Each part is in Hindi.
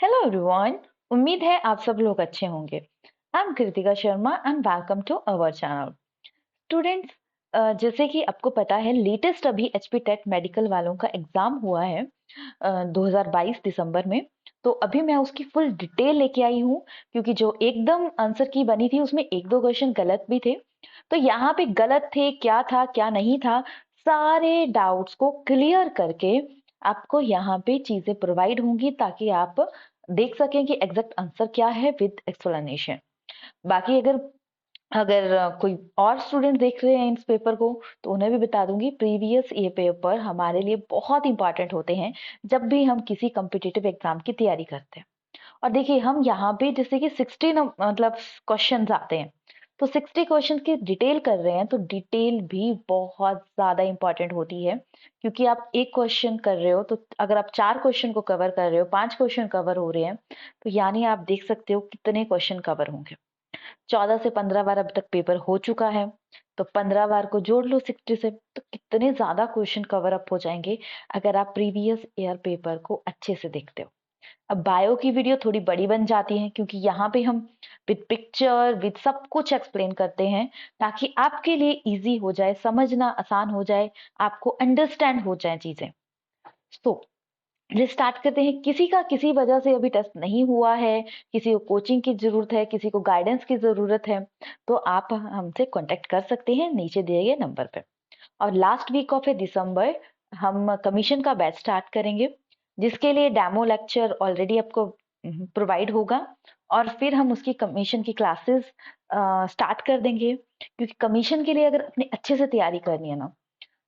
Hello everyone. उम्मीद है आप सब लोग अच्छे होंगे। I am Kritika Sharma and welcome to our channel. Students, जैसे कि आपको पता है लेटेस्ट अभी एचपी टेट मेडिकल वालों का एग्जाम हुआ है 2022 दिसंबर में। तो अभी मैं उसकी फुल डिटेल लेके आई हूँ, क्योंकि जो एकदम आंसर की बनी थी उसमें एक दो क्वेश्चन गलत भी थे। तो यहाँ पे गलत थे, क्या था क्या नहीं था, सारे डाउट्स को क्लियर करके आपको यहाँ पे चीजें प्रोवाइड होंगी ताकि आप देख सकें कि एग्जैक्ट आंसर क्या है विद एक्सप्लेनेशन। बाकी अगर अगर कोई और स्टूडेंट देख रहे हैं इस पेपर को, तो उन्हें भी बता दूंगी प्रीवियस ये पेपर हमारे लिए बहुत इंपॉर्टेंट होते हैं जब भी हम किसी कॉम्पिटिटिव एग्जाम की तैयारी करते हैं। और देखिए हम यहाँ पे जैसे कि 60 मतलब क्वेश्चंस आते हैं, तो 60 क्वेश्चन की डिटेल कर रहे हैं, तो डिटेल भी बहुत ज्यादा इंपॉर्टेंट होती है। क्योंकि आप एक क्वेश्चन कर रहे हो, तो अगर आप 4 क्वेश्चन को कवर कर रहे हो, 5 क्वेश्चन कवर हो रहे हैं, तो यानी आप देख सकते हो कितने क्वेश्चन कवर होंगे। 14 से 15 बार अब तक पेपर हो चुका है, तो 15 बार को जोड़ लो 60 से, तो कितने ज्यादा क्वेश्चन कवर अप हो जाएंगे अगर आप प्रीवियस ईयर पेपर को अच्छे से देखते हो। अब बायो की वीडियो थोड़ी बड़ी बन जाती है, क्योंकि यहाँ पे हम विद पिक्चर विद सब कुछ एक्सप्लेन करते हैं, ताकि आपके लिए इजी हो जाए, समझना आसान हो जाए, आपको अंडरस्टैंड हो जाए चीजें। तो चलिए स्टार्ट करते हैं। किसी का किसी वजह से अभी टेस्ट नहीं हुआ है, किसी को कोचिंग की जरूरत है, किसी को गाइडेंस की जरूरत है, तो आप हमसे कांटेक्ट कर सकते हैं नीचे दिए गए नंबर पे। और लास्ट वीक ऑफ दिसंबर हम कमीशन का बैच स्टार्ट करेंगे, जिसके लिए डेमो लेक्चर ऑलरेडी आपको प्रोवाइड होगा। और फिर हम उसकी कमीशन की क्लासेस स्टार्ट कर देंगे, क्योंकि कमीशन के लिए अगर अपने अच्छे से तैयारी करनी है ना,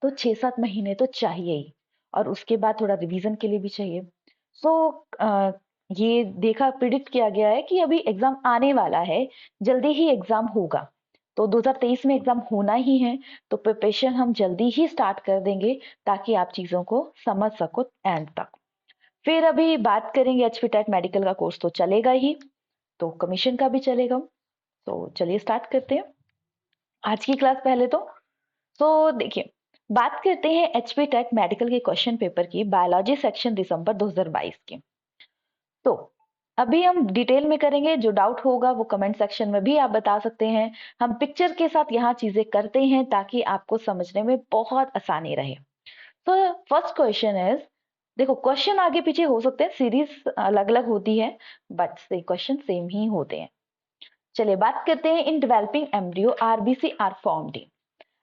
तो 6-7 महीने तो चाहिए ही, और उसके बाद थोड़ा रिवीजन के लिए भी चाहिए। सो ये देखा प्रिडिक्ट किया गया है कि अभी एग्जाम आने वाला है, जल्दी ही एग्जाम होगा, तो 2023 में एग्जाम होना ही है, तो प्रिपरेशन हम जल्दी ही स्टार्ट कर देंगे ताकि आप चीजों को समझ सको एंड तक। फिर अभी बात करेंगे एचपी टेट मेडिकल का कोर्स तो चलेगा ही, तो कमीशन का भी चलेगा। तो चलिए स्टार्ट करते हैं आज की क्लास। पहले तो देखिए, बात करते हैं एचपी टेट मेडिकल के क्वेश्चन पेपर की, बायोलॉजी सेक्शन दिसंबर 2022 की। तो अभी हम डिटेल में करेंगे, जो डाउट होगा वो कमेंट सेक्शन में भी आप बता सकते हैं। हम पिक्चर के साथ यहाँ चीजें करते हैं ताकि आपको समझने में बहुत आसानी रहे। तो फर्स्ट क्वेश्चन इज, देखो क्वेश्चन आगे पीछे हो सकते हैं, सीरीज अलग अलग होती है, बट से क्वेश्चन सेम ही होते हैं। चलिए बात करते हैं, in developing embryo RBC are formed in.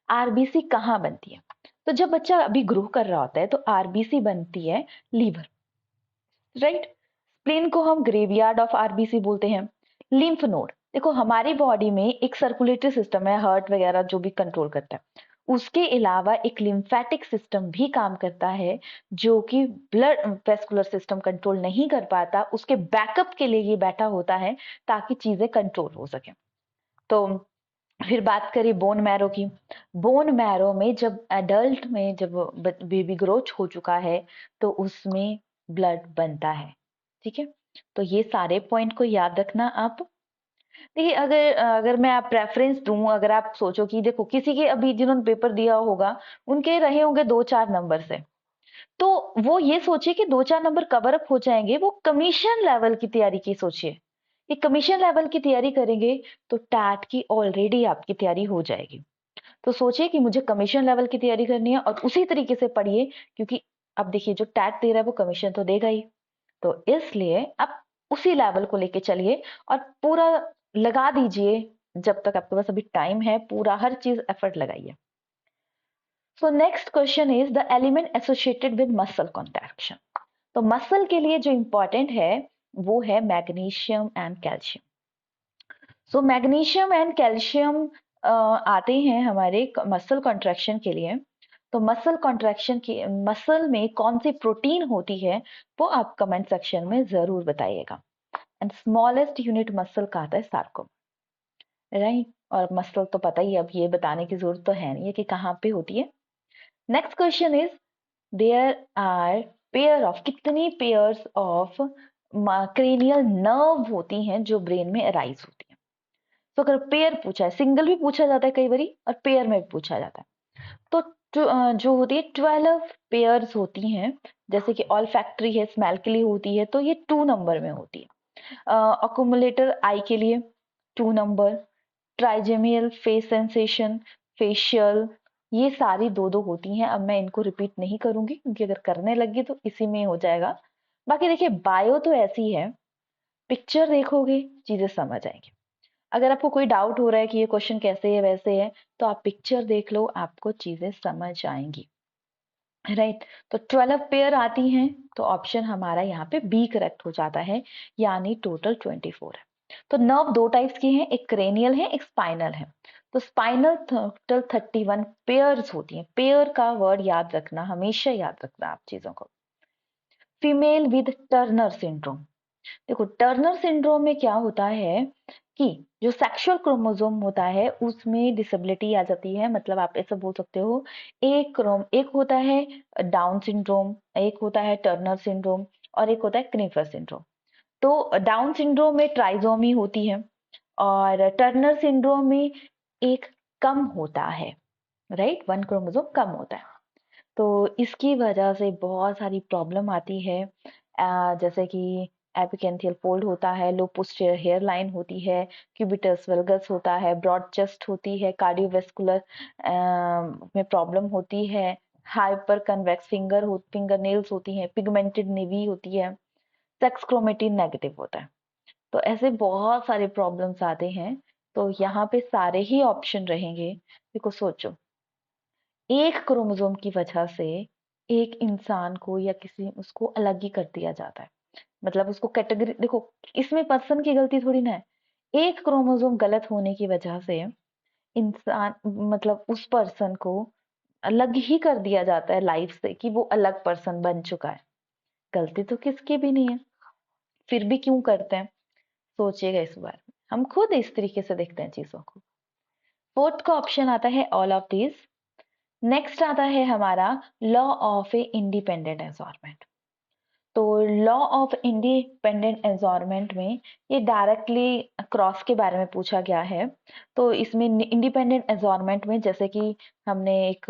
RBC कहाँ बनती है? तो जब बच्चा अभी ग्रो कर रहा होता है तो आरबीसी बनती है लीवर, राइट। स्प्लीन को हम ग्रेवयार्ड ऑफ आरबीसी बोलते हैं। लिम्फ नोड, देखो हमारी बॉडी में एक सर्कुलेटरी सिस्टम है, हार्ट वगैरह जो भी कंट्रोल करता है, उसके अलावा एक लिम्फेटिक सिस्टम भी काम करता है, जो कि ब्लड वेस्कुलर सिस्टम कंट्रोल नहीं कर पाता, उसके बैकअप के लिए ये बैठा होता है ताकि चीजें कंट्रोल हो सके। तो फिर बात करें बोन मैरो की। बोन मैरो में जब एडल्ट में जब बेबी ग्रोथ हो चुका है, तो उसमें ब्लड बनता है, ठीक है। तो ये सारे पॉइंट को याद रखना आप। देखिए अगर अगर मैं आप प्रेफरेंस दूं, अगर आप सोचो कि देखो किसी के अभी जिन्होंने पेपर दिया होगा, उनके रहे होंगे 2-4 नंबर से, तो वो ये सोचिए कि 2-4 नंबर कवर अप हो जाएंगे, वो कमीशन लेवल की तैयारी की सोचिए कि कमीशन लेवल की तैयारी करेंगे तो टैट की ऑलरेडी आपकी तैयारी हो जाएगी। तो सोचिए कि मुझे कमीशन लेवल की तैयारी करनी है और उसी तरीके से पढ़िए, क्योंकि अब देखिए जो टैट दे रहा है वो कमीशन तो देगा ही, तो इसलिए आप उसी लेवल को लेके चलिए और पूरा लगा दीजिए। जब तक आपके पास अभी टाइम है, पूरा हर चीज एफर्ट लगाइए। So next question is the element associated with muscle contraction. तो मसल के लिए जो इंपॉर्टेंट है वो है magnesium and calcium. So magnesium and calcium आते हैं हमारे मसल कॉन्ट्रैक्शन के लिए। तो मसल कॉन्ट्रैक्शन की मसल में कौन सी प्रोटीन होती है, वो आप कमेंट सेक्शन में जरूर बताइएगा। एंड स्मॉलेस्ट यूनिट मसल का आता है सार्कोम, राइट। और मसल तो पता ही, अब ये बताने की जरूरत तो है नहीं है कि कहाँ पे होती है। Next question is, there are pair of, कितनी पेयर्स ऑफ क्रेनियल नर्व होती हैं जो ब्रेन में अराइज होती है? तो अगर पेयर पूछा है, सिंगल भी पूछा जाता है कई बारी और पेयर में भी पूछा जाता है, तो जो होती है 12 पेयर्स होती हैं, जैसे कि ऑल्फैक्टरी है, स्मेल के लिए होती है, तो ये 2 नंबर में होती है। अकोमुलेटर आई के लिए 2 नंबर, ट्राइजेमियल फेस सेंसेशन, फेशियल, ये सारी दो दो होती हैं। अब मैं इनको रिपीट नहीं करूंगी क्योंकि अगर करने लगी तो इसी में हो जाएगा। बाकी देखिए बायो तो ऐसी है, पिक्चर देखोगे चीजें समझ आएंगी। अगर आपको कोई डाउट हो रहा है कि ये क्वेश्चन कैसे है वैसे है, तो आप पिक्चर देख लो, आपको चीजें समझ आएंगी। राइट, तो 12 पेयर आती हैं, तो ऑप्शन हमारा यहाँ पे बी करेक्ट हो जाता है, यानी टोटल 24 है। तो नर्व दो टाइप्स की हैं, एक क्रेनियल है, एक स्पाइनल है। तो स्पाइनल टोटल 31 पेयर्स होती हैं। पेयर का वर्ड याद रखना, हमेशा याद रखना आप चीजों को। Female with Turner syndrome. देखो टर्नर सिंड्रोम में क्या होता है कि जो सेक्सुअल क्रोमोसोम होता है उसमें डिसेबिलिटी आ जाती है। मतलब आप ऐसा बोल सकते हो, एक होता है डाउन सिंड्रोम, एक होता है टर्नर सिंड्रोम, और एक होता है क्नीफर सिंड्रोम। तो डाउन सिंड्रोम में ट्राइजोमी होती है, और टर्नर सिंड्रोम में एक कम होता है, राइट, 1 क्रोमोसोम कम होता है। तो इसकी वजह से बहुत सारी प्रॉब्लम आती है, जैसे कि एपिकेंथियल फोल्ड होता है, लो पोस्टीरियर हेयर लाइन होती है, क्यूबिटस वल्गस होता है, ब्रॉड चेस्ट होती है, कार्डियोवेस्कुलर में प्रॉब्लम होती है, हाइपर कन्वेक्स फिंगर नेल्स होती हैं, पिगमेंटेड नेवी होती है, सेक्स क्रोमेटिन नेगेटिव होता है। तो ऐसे बहुत सारे प्रॉब्लम्स आते हैं। तो यहाँ पे सारे ही ऑप्शन रहेंगे। देखो सोचो, एक क्रोमोसोम की वजह से एक इंसान को या किसी उसको अलग ही कर दिया जाता है। मतलब उसको कैटेगरी, देखो इसमें पर्सन की गलती थोड़ी ना है, एक क्रोमोसोम गलत होने की वजह से इंसान, मतलब उस पर्सन को अलग ही कर दिया जाता है लाइफ से, कि वो अलग पर्सन बन चुका है। गलती तो किसकी भी नहीं है, फिर भी क्यों करते हैं? सोचिएगा इस बारे में। हम खुद इस तरीके से देखते हैं चीजों को। फोर्थ का ऑप्शन आता है ऑल ऑफ दीज। नेक्स्ट आता है हमारा law of a independent environment. तो लॉ ऑफ इंडिपेंडेंट एनवायरनमेंट में ये डायरेक्टली क्रॉस के बारे में पूछा गया है। तो इसमें इंडिपेंडेंट एनवायरनमेंट में जैसे कि हमने एक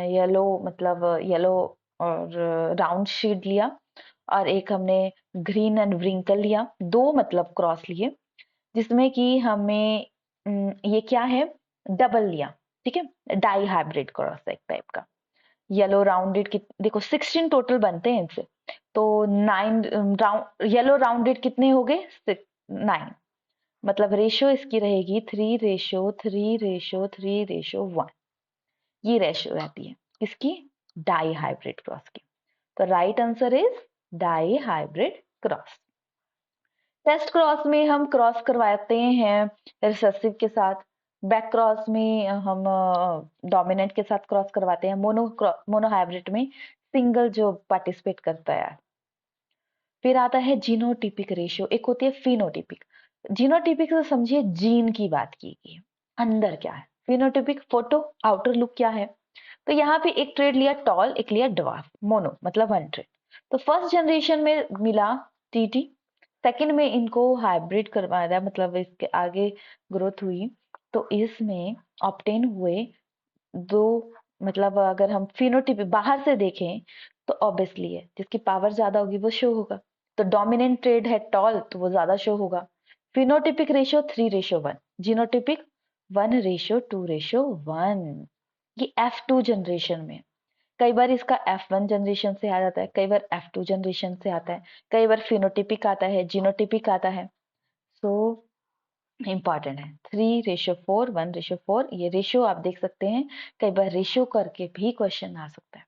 येलो, मतलब येलो और राउंड शीट लिया, और एक हमने ग्रीन एंड व्रिंकल लिया, दो मतलब क्रॉस लिए, जिसमें कि हमें ये क्या है, डबल लिया, ठीक है, डाई हाइब्रिड क्रॉस एक टाइप का। येलो राउंडेड की देखो 16 टोटल बनते हैं इनसे, तो 9 राउंड येलो राउंडेड कितने हो गए, 9। मतलब रेशो इसकी रहेगी 3:3:3:1, ये रेशो रहती है किसकी, डाई हाइब्रिड क्रॉस की। तो right answer is dihybrid cross. Test cross में हम क्रॉस करवाते हैं रिसेसिव के साथ, बैक क्रॉस में हम डोमिनेंट के साथ क्रॉस करवाते हैं, मोनो हाइब्रिड में सिंगल जो पार्टिसिपेट करता है। फिर आता है जीनोटिपिक रेशियो, एक होती है फिनोटिपिक। जीनोटिपिक से समझिए जीन की बात की गई है, अंदर क्या है। फिनोटिपिक फोटो आउटर लुक क्या है। तो यहाँ पे एक ट्रेड लिया टॉल, एक लिया ड्वार्फ, मोनो मतलब 1 ट्रेड। तो फर्स्ट जनरेशन में मिला टीटी, सेकंड में इनको हाइब्रिड करवाया, मतलब इसके आगे ग्रोथ हुई। तो इसमें ऑप्टेन हुए दो, मतलब अगर हम फिनोटिप बाहर से देखें तो ऑब्वियसली है, जिसकी पावर ज्यादा होगी वो शो होगा। तो डोमिनेंट ट्रेड है टॉल, तो वो ज्यादा शो होगा। Phenotypic ratio 3:1, genotypic 1:2:1। ये F2 जनरेशन में, कई बार इसका F1 जनरेशन से आ जाता है, कई बार F2 जनरेशन से आता है, कई बार फिनोटिपिक आता है, जीनोटिपिक आता है। सो इंपॉर्टेंट है 3:4, 1:4, ये रेशियो आप देख सकते हैं। कई बार रेशियो करके भी क्वेश्चन आ सकता है।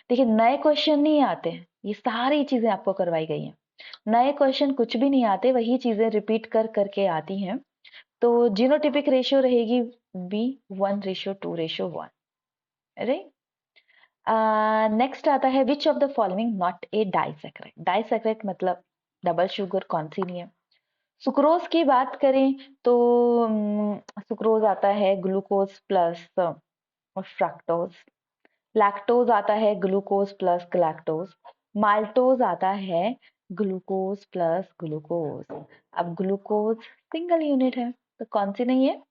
देखिए नए क्वेश्चन नहीं आते हैं, ये सारी चीजें आपको करवाई गई हैं। नए क्वेश्चन कुछ भी नहीं आते, वही चीजें रिपीट कर करके आती हैं। तो जीनोटिपिक रेशियो रहेगी बी 1:2:1। अरे नेक्स्ट आता है विच of the following not a disaccharide. Disaccharide मतलब डबल शुगर कौन सी नहीं है। सुक्रोज की बात करें तो सुक्रोज आता है ग्लूकोज प्लस फ्रक्टोज, लैक्टोज आता है ग्लूकोज प्लस गैलेक्टोज, माल्टोज आता है ग्लूकोज प्लस ग्लूकोज। अब ग्लूकोज सिंगल यूनिट है, तो कौन सी नहीं है,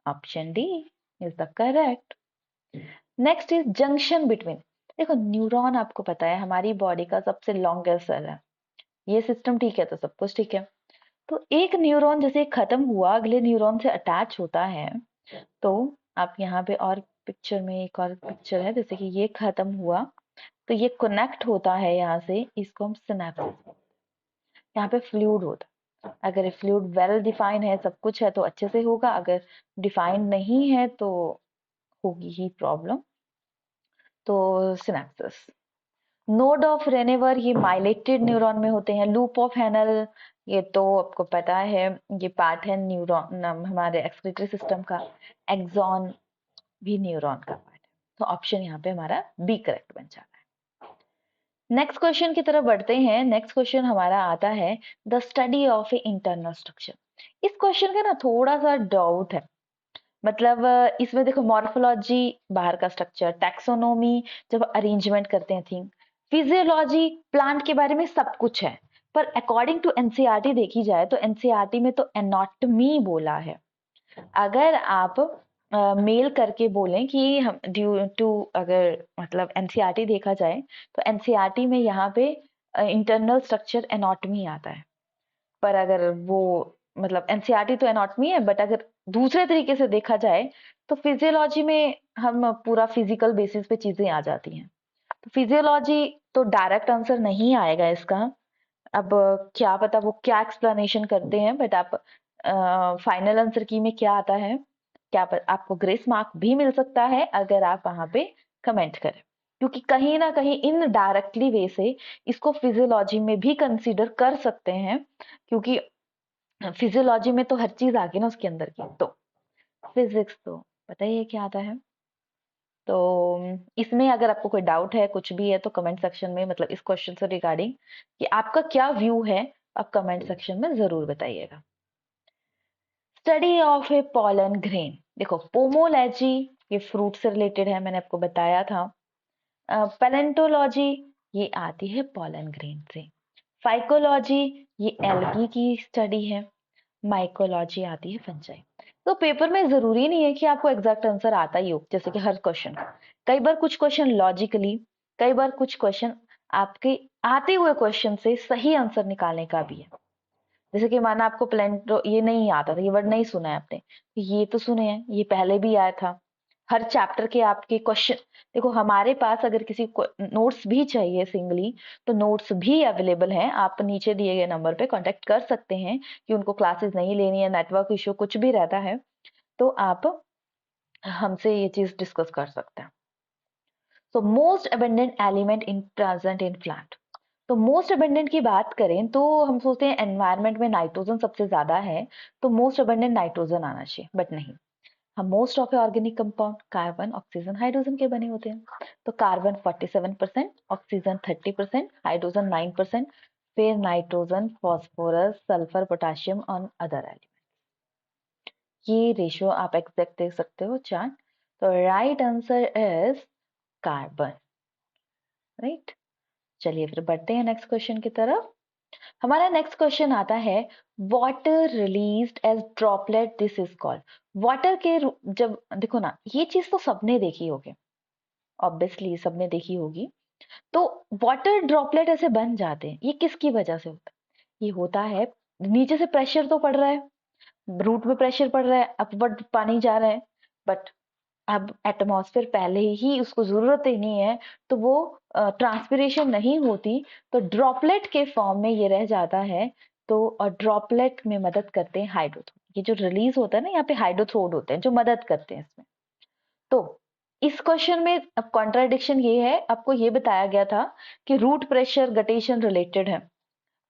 option D is the correct. Next is junction between. देखो न्यूरॉन आपको पता है हमारी बॉडी का सबसे लॉन्गेस्ट सेल है, ये सिस्टम ठीक है तो सब कुछ ठीक है। तो एक न्यूरॉन जैसे खत्म हुआ अगले न्यूरॉन से अटैच होता है, तो आप यहाँ पे और पिक्चर में एक और पिक्चर है, जैसे कि ये खत्म हुआ तो ये कनेक्ट होता है यहाँ से, इसको हम सिनेप्स, यहाँ पे फ्लूइड होता है। अगर ये फ्लूइड वेल डिफाइन है, सब कुछ है तो अच्छे से होगा, अगर डिफाइन नहीं है तो होगी ही प्रॉब्लम। तो सिनेप्सिस। नोड ऑफ रेनेवर ये माइलेटेड न्यूरॉन में होते हैं। लूप ऑफ हैनल ये तो आपको पता है, ये पार्ट है न्यूरॉन हमारे एक्सक्रीटरी सिस्टम का। एक्सॉन भी न्यूरॉन का पार्ट है। तो ऑप्शन यहाँ पे हमारा बी करेक्ट बन जाता है। नेक्स्ट क्वेश्चन की तरफ बढ़ते हैं। नेक्स्ट क्वेश्चन हमारा आता है the study of a internal structure. इस क्वेश्चन का ना थोड़ा सा डाउट है, मतलब इसमें देखो मॉर्फोलॉजी बाहर का स्ट्रक्चर, टैक्सोनॉमी जब अरेंजमेंट करते हैं थिंग, फिजियोलॉजी प्लांट के बारे में सब कुछ है। पर अकॉर्डिंग टू एनसीईआरटी देखी जाए तो एनसीईआरटी में तो एनाटॉमी बोला है। अगर आप मेल करके बोलें कि हम ड्यू टू, अगर मतलब एनसीईआरटी देखा जाए तो एनसीईआरटी में यहाँ पे इंटरनल स्ट्रक्चर एनाटॉमी आता है। पर अगर वो मतलब एनसीईआरटी तो एनाटॉमी है, बट अगर दूसरे तरीके से देखा जाए तो फिजियोलॉजी में हम पूरा फिजिकल बेसिस पे चीजें आ जाती हैं। तो फिजियोलॉजी तो डायरेक्ट आंसर नहीं आएगा इसका। अब क्या पता वो क्या एक्सप्लेनेशन करते हैं, बट आप फाइनल आंसर की में क्या आता है, क्या आपको ग्रेस मार्क भी मिल सकता है अगर आप वहां पे कमेंट करें, क्योंकि कहीं ना कहीं इन डायरेक्टली वे से इसको फिजियोलॉजी में भी कंसीडर कर सकते हैं, क्योंकि फिजियोलॉजी में तो हर चीज आ गई ना उसके अंदर की। तो फिजिक्स तो पता ही है क्या आता है। तो इसमें अगर आपको कोई डाउट है कुछ भी है तो कमेंट सेक्शन में, मतलब इस क्वेश्चन से रिगार्डिंग कि आपका क्या व्यू है, आप कमेंट सेक्शन में जरूर बताइएगा। Study of A pollen grain. देखो पोमोलॉजी ये फ्रूट से रिलेटेड है, मैंने आपको बताया था। पैलेंटोलॉजी ये आती है पॉलन ग्रेन से। फाइकोलॉजी ये एल्गी की स्टडी है। माइकोलॉजी आती है फंजाई। तो पेपर में जरूरी नहीं है कि आपको एग्जैक्ट आंसर आता ही हो, जैसे कि हर क्वेश्चन का। कई बार कुछ क्वेश्चन लॉजिकली, कई बार कुछ क्वेश्चन आपके आते हुए क्वेश्चन से सही आंसर निकालने का भी है। जैसे कि माना आपको प्लेंटो ये नहीं आता था, ये वर्ड नहीं सुना है आपने, ये तो सुने हैं, ये पहले भी आया था। हर चैप्टर के आपके क्वेश्चन, देखो हमारे पास अगर किसी को नोट्स भी चाहिए सिंगली तो नोट्स भी अवेलेबल हैं, आप नीचे दिए गए नंबर पे कांटेक्ट कर सकते हैं कि उनको क्लासेस नहीं लेनी है, नेटवर्क इशू कुछ भी रहता है तो आप हमसे ये चीज डिस्कस कर सकते हैं। So most abundant element in present in plant. तो मोस्ट अबेंडेंट की बात करें तो हम सोचते हैं एनवायरनमेंट में नाइट्रोजन सबसे ज्यादा है तो मोस्ट अबेंडेंट नाइट्रोजन आना चाहिए, बट नहीं। हम most of organic compound carbon oxygen hydrogen के बने होते हैं। तो कार्बन 47%, ऑक्सीजन 30%, हाइड्रोजन 9%, फिर नाइट्रोजन, फॉस्फोरस, सल्फर, पोटेशियम और अदर एलिमेंट। ये रेशियो आप एग्जैक्ट देख सकते हो चार्ट। तो right answer is carbon. Right, चलिए फिर बढ़ते हैं नेक्स्ट क्वेश्चन की तरफ। हमारा नेक्स्ट क्वेश्चन आता है water released as droplet this is called. Water के जब देखो ना, ये चीज तो सबने देखी होगी, ऑब्वियसली सबने देखी होगी। तो वाटर ड्रॉपलेट ऐसे बन जाते हैं, ये किसकी वजह से होता है? ये होता है नीचे से प्रेशर तो पड़ रहा है, रूट में प्रेशर पड़ रहा है, अपवर्ड पानी जा रहा है, बट अब एटमॉस्फेयर पहले ही उसको जरूरत ही नहीं है, तो वो ट्रांसपिरेशन नहीं होती, तो ड्रॉपलेट के फॉर्म में ये रह जाता है। तो और ड्रॉपलेट में मदद करते हैं हाइड्रोथ्रोड, ये जो रिलीज होता है ना यहाँ पे हाइड्रोथ्रोड होते हैं जो मदद करते हैं इसमें। तो इस क्वेश्चन में अब कॉन्ट्राडिक्शन ये है, आपको ये बताया गया था कि रूट प्रेशर गटेशन रिलेटेड है,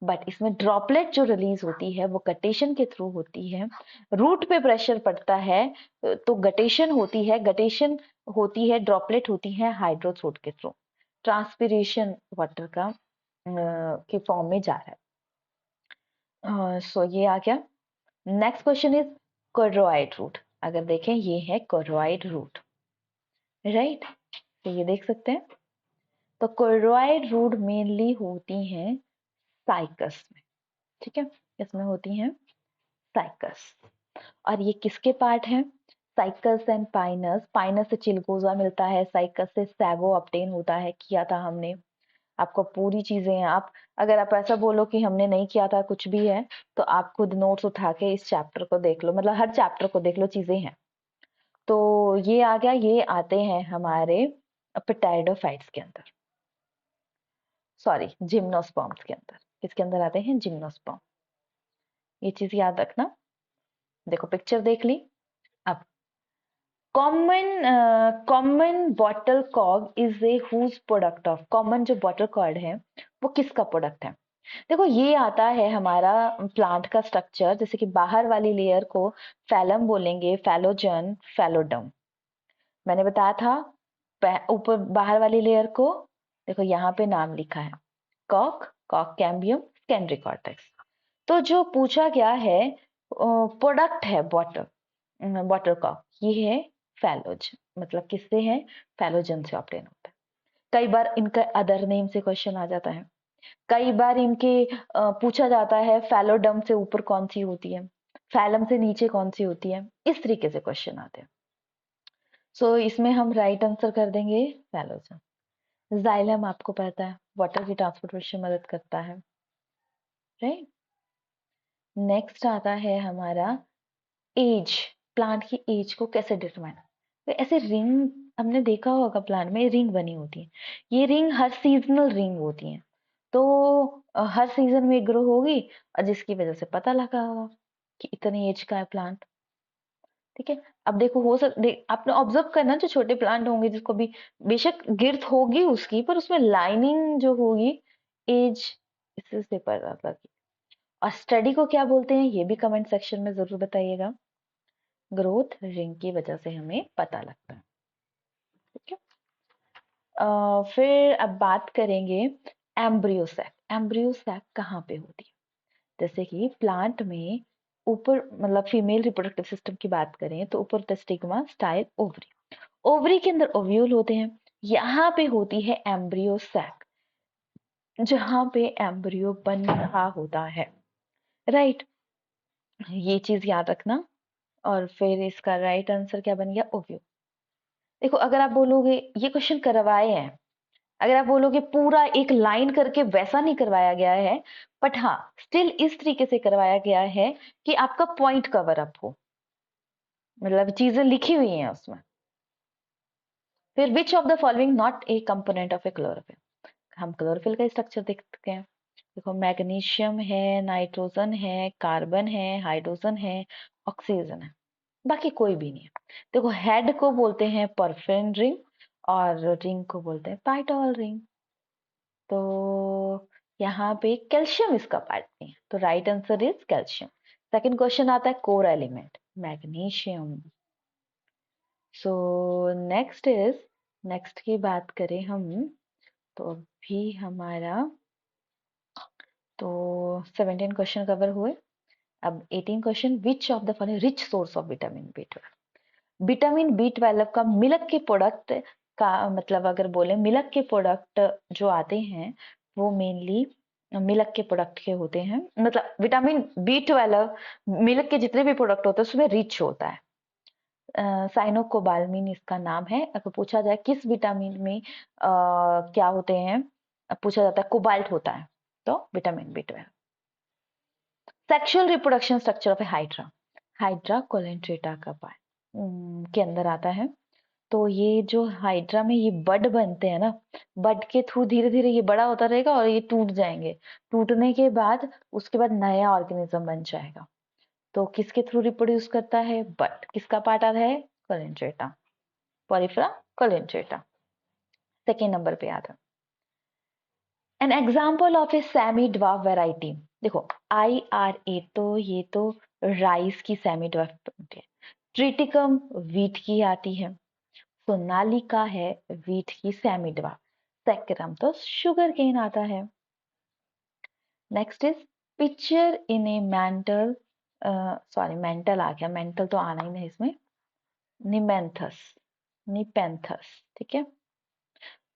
बट इसमें ड्रॉपलेट जो रिलीज होती है वो गटेशन के थ्रू होती है। रूट पे प्रेशर पड़ता है तो गटेशन होती है, गटेशन होती है, ड्रॉपलेट होती है हाइड्रोथ्रोड के थ्रू, ट्रांसपिरेशन वाटर का के फॉर्म में जा रहा है। सो ये आ गया। Next question is coralloid root. अगर देखें ये है कोर्डोइड रूट, राइट, तो ये देख सकते हैं। तो कोर्डोइड रूट मेनली होती हैं साइकस में, ठीक है, इसमें होती हैं साइकस। और ये किसके पार्ट हैं? साइकस एंड पाइनस, पाइनस से चिलगोजा मिलता है, साइकस से सैगो ऑब्टेन होता है, किया था हमने। आपको पूरी चीजें हैं, आप अगर आप ऐसा बोलो कि हमने नहीं किया था कुछ भी है, तो आप खुद नोट्स उठा के इस चैप्टर को देख लो, मतलब हर चैप्टर को देख लो, चीजें हैं। तो ये आ गया, ये आते हैं हमारे पेप्टाइडोफाइट्स के अंदर, सॉरी जिम्नोस्पर्म्स के अंदर। किसके अंदर आते हैं? जिम्नोस्पर्म। ये चीज याद रखना। देखो पिक्चर देख ली। अब common bottle cork is a whose product of, common जो बॉटल कॉर्ड है वो किसका प्रोडक्ट है? देखो ये आता है हमारा प्लांट का स्ट्रक्चर, जैसे कि बाहर वाली लेयर को फैलम बोलेंगे, फैलोजन, फैलोडम। मैंने बताया था ऊपर बाहर वाली लेयर को, देखो यहाँ पे नाम लिखा है, Kock, Kock cambium, secondary cortex. तो जो पूछा गया है प्रोडक्ट है बॉटल, बॉटल कॉक, ये है फैलोज, मतलब किससे है? फैलोजन से ऑब्टेन होता है। कई बार इनका अदर नेम से क्वेश्चन आ जाता है, कई बार इनके पूछा जाता है फैलोडम से ऊपर कौन सी होती है, फैलम से नीचे कौन सी होती है, इस तरीके से क्वेश्चन आते हैं। सो इसमें हम राइट आंसर कर देंगे फैलोजम। जाइलम आपको पता है वाटर की ट्रांसपोर्टेशन मदद करता है, राइट। नेक्स्ट आता है हमारा एज, प्लांट की एज को कैसे डिटरमाइन। तो ऐसे रिंग हमने देखा होगा, प्लांट में रिंग बनी होती है, ये रिंग हर सीजनल रिंग होती है, तो हर सीजन में ग्रो होगी, और जिसकी वजह से पता लगा होगा कि इतनी एज का है प्लांट। ठीक है। अब देखो आपने ऑब्जर्व करना, जो छोटे प्लांट होंगे जिसको भी बेशक गिर्थ होगी उसकी, पर उसमें लाइनिंग जो होगी एज इससे पता लगी। और स्टडी को क्या बोलते हैं ये भी कमेंट सेक्शन में जरूर बताइएगा। ग्रोथ रिंग की वजह से हमें पता लगता है। ठीक है। फिर अब बात करेंगे एम्ब्रियो सैक। एम्ब्रियो सैक कहाँ पे होती है? जैसे कि प्लांट में ऊपर, मतलब फीमेल रिप्रोडक्टिव सिस्टम की बात करें तो ऊपर टेस्टिग्मा, स्टाइल, ओवरी, ओवरी के अंदर ओव्यूल होते हैं, यहाँ पे होती है एम्ब्रियो सैक, जहाँ पे एम्ब्रियो बन रहा होता है, राइट। ये चीज याद रखना। और फिर इसका राइट आंसर क्या बन गया? ओव्यूल। देखो अगर आप बोलोगे ये क्वेश्चन करवाए हैं, अगर आप बोलोगे पूरा एक लाइन करके, वैसा नहीं करवाया गया है, बट हाँ स्टिल इस तरीके से करवाया गया है कि आपका पॉइंट कवर अप हो, मतलब चीजें लिखी हुई हैं उसमें। फिर विच of the following not a component of A chlorophyll. हम क्लोरोफिल का स्ट्रक्चर देखते हैं। देखो मैग्नीशियम है, नाइट्रोजन है, कार्बन है, हाइड्रोजन है, ऑक्सीजन है, बाकी कोई भी नहीं है। देखो हेड को बोलते हैं परफेन रिंग, और रिंग को बोलते हैं पाइटॉल रिंग। तो यहाँ पे कैल्शियम इसका पार्ट नहीं है, तो right answer is calcium. Second question आता है core element, magnesium. So next की बात करें हम, तो अभी हमारा तो 17 क्वेश्चन कवर हुए। अब 18 question, which of the following rich source of vitamin B12। Vitamin B12 का मिल्क के प्रोडक्ट का मतलब अगर बोले मिल्क के प्रोडक्ट जो आते हैं वो मेनली मिल्क के प्रोडक्ट के होते हैं, मतलब विटामिन B12 मिल्क के जितने भी प्रोडक्ट होते हैं उसमें रिच होता है। साइनोकोबाल्मिन इसका नाम है। अगर पूछा जाए किस विटामिन में क्या होते हैं, पूछा जाता है कोबाल्ट होता है, तो vitamin B12। Sexual reproduction structure of a hydra, hydra coelenterata का पार्ट के अंदर आता है। तो ये जो हाइड्रा में ये बड बनते हैं ना, बड के थ्रू धीरे धीरे ये बड़ा होता रहेगा और ये टूट जाएंगे, टूटने के बाद उसके बाद नया ऑर्गेनिज्म बन जाएगा। तो किसके थ्रू रिप्रोड्यूस करता है? बड। किसका पार्ट आता है? Coelenterata, porifera coelenterata. Second number पे आता है। An example of a semi dwarf variety. देखो IRA, तो ये तो राइस की सेमी ड्वार्फ है। ट्रिटिकम वीट की आती है, सोनालिका है वीट की सेमी ड्वार्फ। सैकरम तो शुगर केन आता है। Next is picture in a mental, sorry mental आ गया, मेंटल तो आना ही नहीं इसमें, निमेंथस, निपेंथस। ठीक है।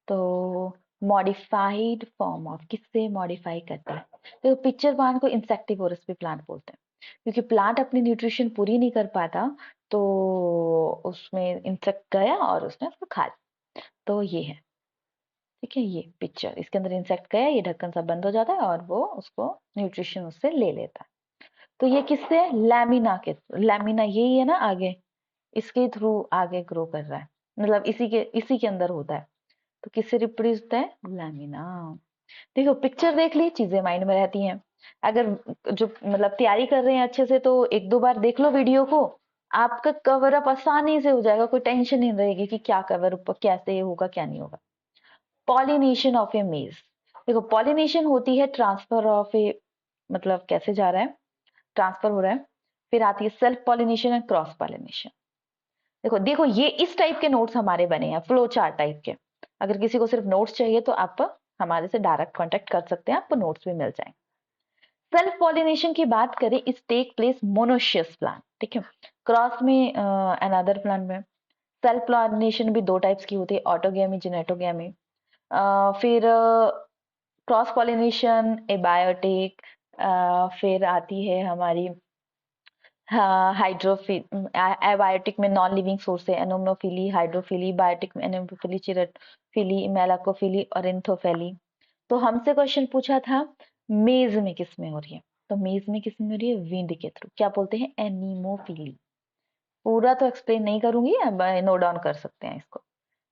तो मॉडिफाइड फॉर्म ऑफ, किससे मॉडिफाई करता है? तो पिक्चर प्लांट को इंसेक्टिवोरस भी प्लांट बोलते हैं। क्योंकि प्लांट अपनी न्यूट्रिशन पूरी नहीं कर पाता, तो उसमें इंसेक्ट गया और उसने उसको खा लिया। तो ये है, ठीक है, ये पिक्चर, इसके अंदर इंसेक्ट गया, ये ढक्कन सब बंद हो जाता है और वो उसको न्यूट्रिशन उससे ले लेता है। तो ये किससे, लैमिना के, लैमिना यही है ना आगे, इसके थ्रू आगे ग्रो कर रहा है, मतलब इसी के अंदर होता है। तो किससे रिप्रोड्यूस होता है, लैमिना। देखो पिक्चर देख ली, चीजें माइंड में रहती हैं। अगर जो मतलब तैयारी कर रहे हैं अच्छे से, तो एक दो बार देख लो वीडियो को, आपका कवर अप आसानी से हो जाएगा, कोई टेंशन नहीं रहेगी कि क्या कवर अप कैसे होगा क्या नहीं होगा। पॉलिनेशन ऑफ ए मेज, देखो पॉलिनेशन होती है ट्रांसफर ऑफ ए, मतलब कैसे जा रहा है, ट्रांसफर हो रहा है। फिर आती है self pollination and cross pollination. देखो देखो ये इस टाइप के नोट्स हमारे बने हैं, फ्लो चार्ट टाइप के। अगर किसी को सिर्फ नोट्स चाहिए तो आप हमारे से डायरेक्ट कांटेक्ट कर सकते हैं, आपको नोट्स भी मिल जाएंगे। सेल्फ पॉलिनेशन की बात करें, इस टेक प्लेस मोनोशियस प्लांट, ठीक है, क्रॉस में अनदर प्लांट में। सेल्फ पॉलिनेशन भी दो टाइप्स की होती है, ऑटोगैमी, जेनेटोगैमी। फिर क्रॉस पॉलिनेशन एबायोटिक, फिर आती है हमारी हाइड्रोफिल, एबायोटिक में नॉन लिविंग सोर्स है, एनोमोफिली, हाइड्रोफिली, बायोटिक में एनोमोफिली, चिरटोफिली, मेलाकोफिली और एंथोफिली। तो हमसे क्वेश्चन पूछा था मेज में किस में हो रही है, तो मेज में किस में हो रही है, विंड के थ्रू, क्या बोलते हैं, एनीमोफिली। पूरा तो एक्सप्लेन नहीं करूंगी, अब नोट डाउन कर सकते हैं इसको,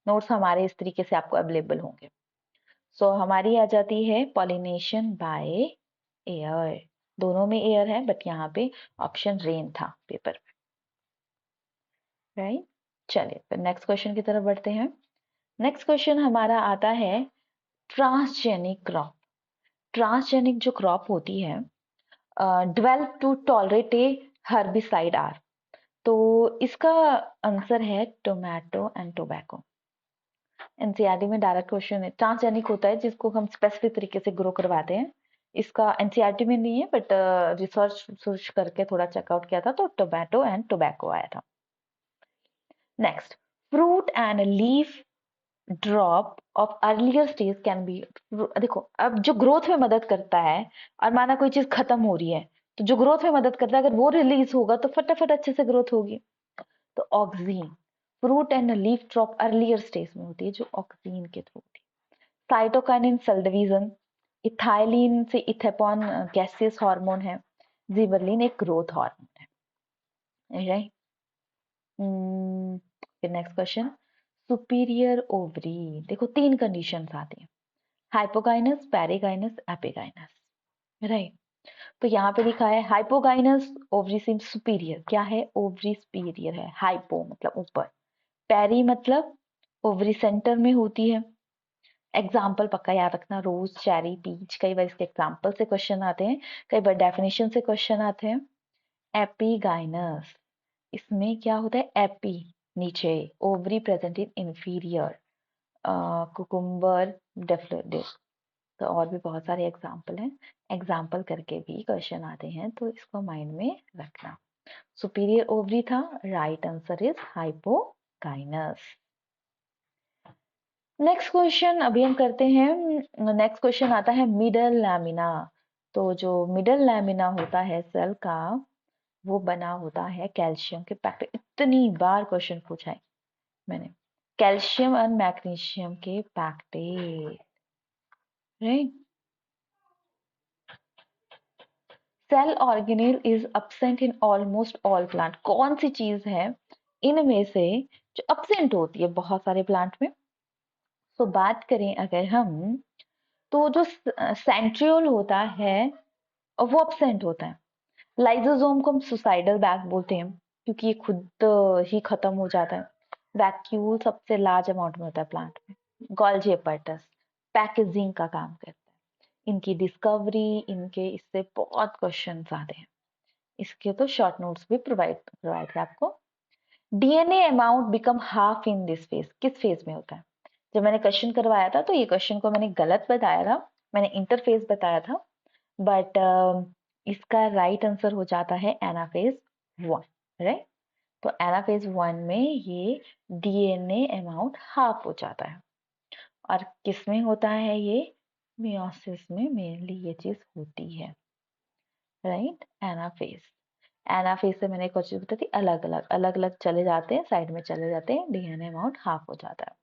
नोट्स हमारे इस तरीके से आपको अवेलेबल होंगे। सो हमारी आ जाती है पॉलिनेशन बाय एयर, दोनों में एयर है, बट यहाँ पे ऑप्शन रेन था पेपर में, राइट। चलिए फिर नेक्स्ट क्वेश्चन की तरफ बढ़ते हैं। नेक्स्ट क्वेश्चन हमारा आता है ट्रांसजेनिक क्रॉप। ट्रांसजेनिक जो क्रॉप होती है, develop to tolerate a herbicide are, तो इसका आंसर है टोमेटो एंड टोबैको। एनसीईआरटी में डायरेक्ट क्वेश्चन है, ट्रांसजेनिक होता है जिसको हम स्पेसिफिक तरीके से ग्रो करवाते हैं। इसका एनसीईआरटी में नहीं है, बट रिसर्च सर्च करके थोड़ा चेकआउट किया था, तो टोमेटो एंड टोबैको आया था। Next, fruit and leaf drop of earlier stage can be, देखो अब जो ग्रोथ में मदद करता है, और माना कोई चीज खत्म हो रही है, तो जो ग्रोथ में मदद करता है अगर वो रिलीज होगा तो फटाफट अच्छे से ग्रोथ होगी। तो oxygen, fruit and leaf drop earlier stage में होती है, जो ऑक्सीन के थ्रू होती है। साइटोकाइनिन सेल डिवीजन, इथाइलिन से इथेपॉन गैसियस हार्मोन है, जिबरलिन एक ग्रोथ हार्मोन है, राइट। फिर नेक्स्ट क्वेश्चन, सुपीरियर ओवरी, देखो तीन कंडीशंस आती हैं, हाइपोगाइनस, पेरिगाइनस, एपिगाइनस, राइट। तो यहाँ पे लिखा है हाइपोगाइनस ओवरी सीम सुपीरियर, क्या है, ओवरी सुपीरियर है, हाइपो मतलब ऊपर, पेरी मतलब ओवरी सेंटर में होती है। एग्जाम्पल पक्का याद रखना, रोज, चेरी, पीच, कई बार इसके एग्जाम्पल से क्वेश्चन आते हैं, कई बार डेफिनेशन से क्वेश्चन आते हैं। एपिगाइनस, इसमें क्या होता है, एपी नीचे, ovary present in inferior, cucumber, daffodil. तो और भी बहुत सारे एग्जाम्पल हैं, एग्जाम्पल करके भी क्वेश्चन आते हैं, तो इसको माइंड में रखना। सुपीरियर ओवरी था, right answer is hypogynous. Next question अभी हम करते हैं, नेक्स्ट क्वेश्चन आता है मिडल लैमिना। तो जो मिडल लैमिना होता है सेल का, वो बना होता है कैल्शियम के पैकेट, इतनी बार क्वेश्चन पूछा है मैंने, कैल्शियम और मैग्नीशियम के packet, right. Cell organelle is absent in almost all plant, कौन सी चीज है इनमें से जो absent होती है बहुत सारे प्लांट में। तो बात करें अगर हम, तो जो सेंट्रियोल होता है वो absent होता है। लाइजोसोम को हम सुसाइडल बैग बोलते हैं, क्योंकि ये खुद ही खत्म हो जाता है। वैक्यूल सबसे लार्ज अमाउंट में होता है प्लांट में। गोल्जी एपर्टस पैकेजिंग का काम करता है। इनकी डिस्कवरी, इनके इससे बहुत क्वेश्चन आते हैं, इसके तो शॉर्ट नोट्स भी प्रोवाइड है आपको। DNA amount become half in this phase, किस फेज में होता है। जब मैंने क्वेश्चन करवाया था तो ये क्वेश्चन को मैंने गलत बताया था, मैंने इंटरफेज बताया था, बट इसका राइट आंसर हो जाता है एनाफेज 1, राइट। तो एनाफेज 1 में ये डीएनए अमाउंट हाफ हो जाता है। और किसमें होता है ये, मियोसिस में मेनली ये चीज होती है, राइट, एनाफेज। एनाफेज से मैंने एक और चीज बताई थी, अलग अलग चले जाते हैं, साइड में चले जाते हैं, डीएनए अमाउंट हाफ हो जाता है।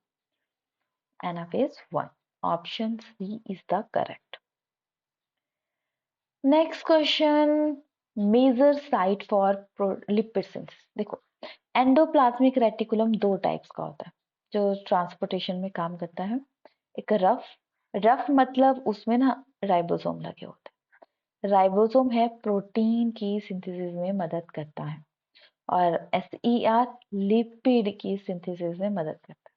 Anaphase 1, option C is the correct. Next question, major site for lipid synthesis. देखो, एंडोप्लाज्मिक रेटिकुलम दो टाइप्स का होता है जो ट्रांसपोर्टेशन में काम करता है। एक रफ, रफ मतलब उसमें ना राइबोसोम लगे होते हैं। राइबोसोम है प्रोटीन की सिंथेसिस में मदद करता है, और SER लिपिड की सिंथेसिस में मदद करता है।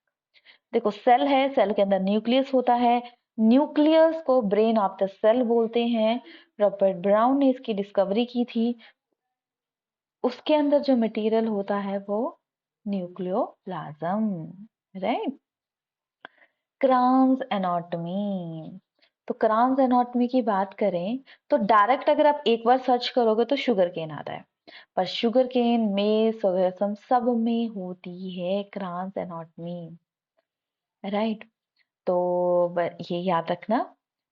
देखो, सेल है, सेल के अंदर न्यूक्लियस होता है, न्यूक्लियस को ब्रेन ऑफ द सेल बोलते हैं। रॉबर्ट ब्राउन ने इसकी डिस्कवरी की थी। उसके अंदर जो मटेरियल होता है वो न्यूक्लियोप्लाज्म, राइट। क्रान्स एनाटॉमी, तो क्रान्स एनाटॉमी की बात करें तो डायरेक्ट अगर आप एक बार सर्च करोगे तो शुगर केन आता है, पर शुगर केन में सब में होती है क्रान्स एनाटॉमी, राइट। तो ये याद रखना,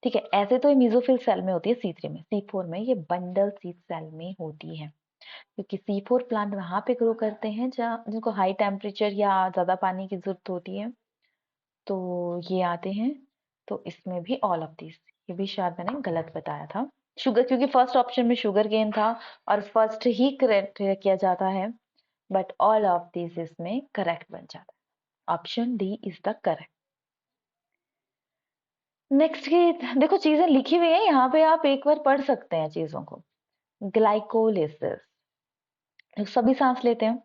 ठीक है। ऐसे तो ये मीजोफिल सेल में होती है, C3 में, C4 में ये बंडल सेल में होती है, क्योंकि C4 प्लांट वहां पे ग्रो करते हैं जहाँ जिनको हाई टेम्परेचर या ज्यादा पानी की जरूरत होती है, तो ये आते हैं। तो इसमें भी ऑल ऑफ दिस, ये भी शायद मैंने गलत बताया था, शुगर, क्योंकि फर्स्ट ऑप्शन में शुगर केन था और फर्स्ट ही करेक्ट किया जाता है, बट ऑल ऑफ दिस इसमें करेक्ट बन जाता है। Option D is the correct. Next की देखो, चीजें लिखी हुई है यहाँ पे, आप एक बार पढ़ सकते हैं चीजों को। ग्लाइकोलिसिस, सभी सांस लेते हैं,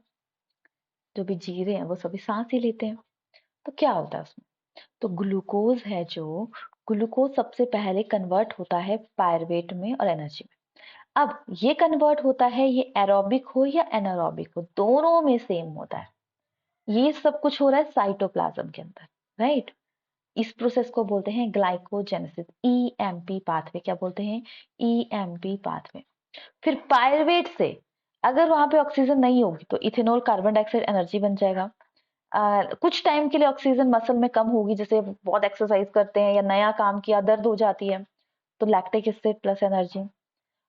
जो भी जी रहे हैं वो सभी सांस ही लेते हैं, तो क्या होता है उसमें? तो ग्लूकोज है जो, ग्लूकोज सबसे पहले कन्वर्ट होता है पायरुवेट में और एनर्जी में। अब ये कन्वर्ट होता है, ये एरोबिक हो या एनारोबिक हो, दोनों में सेम होता है। ये सब कुछ हो रहा है साइटोप्लाज्म के अंदर, राइट। इस प्रोसेस को बोलते हैं ग्लाइकोजेनेसिस, EMP पाथवे। क्या बोलते हैं? EMP pathway. फिर पायरुवेट से अगर वहां पे ऑक्सीजन नहीं होगी तो इथेनॉल कार्बन डाइऑक्साइड एनर्जी बन जाएगा। कुछ टाइम के लिए ऑक्सीजन मसल में कम होगी, जैसे बहुत एक्सरसाइज करते हैं या नया काम किया, दर्द हो जाती है, तो लैक्टिक एसिड प्लस एनर्जी।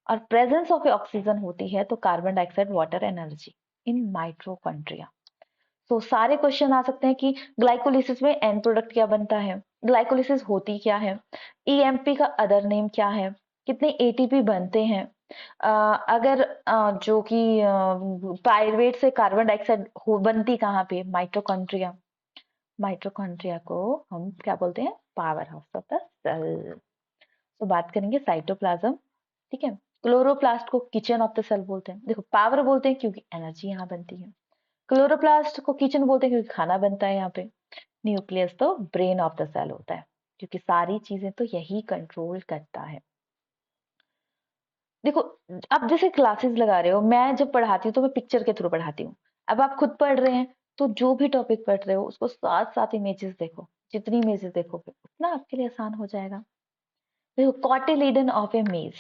और प्रेजेंस ऑफ ऑक्सीजन होती है तो carbon dioxide water energy in mitochondria. तो सारे क्वेश्चन आ सकते हैं कि ग्लाइकोलिसिस में एंड प्रोडक्ट क्या बनता है, ग्लाइकोलिसिस होती क्या है, EMP का अदर नेम क्या है, कितने ATP बनते हैं, अगर जो कि पायरुवेट से कार्बन डाइऑक्साइड बनती कहाँ पे, माइटोकॉन्ड्रिया। माइटोकॉन्ड्रिया को हम क्या बोलते हैं? Powerhouse of the cell. तो बात करेंगे साइटोप्लाज्म, ठीक है। क्लोरोप्लास्ट को किचन ऑफ द सेल बोलते हैं। देखो, पावर बोलते हैं क्योंकि एनर्जी यहाँ बनती है, क्लोरोप्लास्ट को किचन बोलते हैं क्योंकि खाना बनता है यहाँ पे, न्यूक्लियस तो ब्रेन ऑफ द सेल होता है, क्योंकि सारी चीजें तो यही कंट्रोल करता है। देखो, आप जैसे क्लासेस लगा रहे हो, मैं जब पढ़ाती हूँ तो मैं पिक्चर के थ्रू पढ़ाती हूँ। अब आप खुद पढ़ रहे हैं तो जो भी टॉपिक पढ़ रहे हो उसको साथ साथ इमेजेस देखो, जितनी इमेजेस देखोगे उतना आपके लिए आसान हो जाएगा। देखो, कॉटिलीडन ऑफ ए मेज,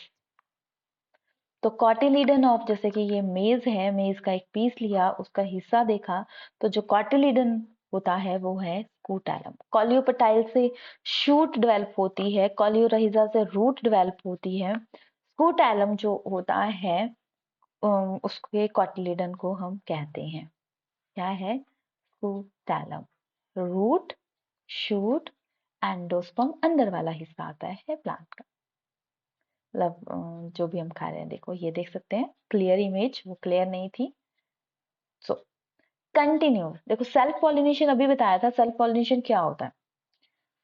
तो कॉटिलीडन ऑफ, जैसे कि ये मेज है, मेज का एक पीस लिया, उसका हिस्सा देखा, तो जो कॉटिलीडन होता है वो है स्कूटैलम। कॉलियोपेटाइल से शूट डेवलप होती है, कॉलियोरहिजा से रूट डेवलप होती है। स्कूटैलम जो होता है उसके कॉटिलीडन को हम कहते हैं, क्या है? स्कूटैलम। रूट, शूट, एंडोस्पर्म अंदर वाला हिस्सा आता है प्लांट का, मतलब जो भी हम खा रहे हैं। देखो, ये देख सकते हैं, क्लियर इमेज, वो क्लियर नहीं थी। सो कंटिन्यू, देखो सेल्फ पॉलिनेशन अभी बताया था, सेल्फ पॉलिनेशन क्या होता है?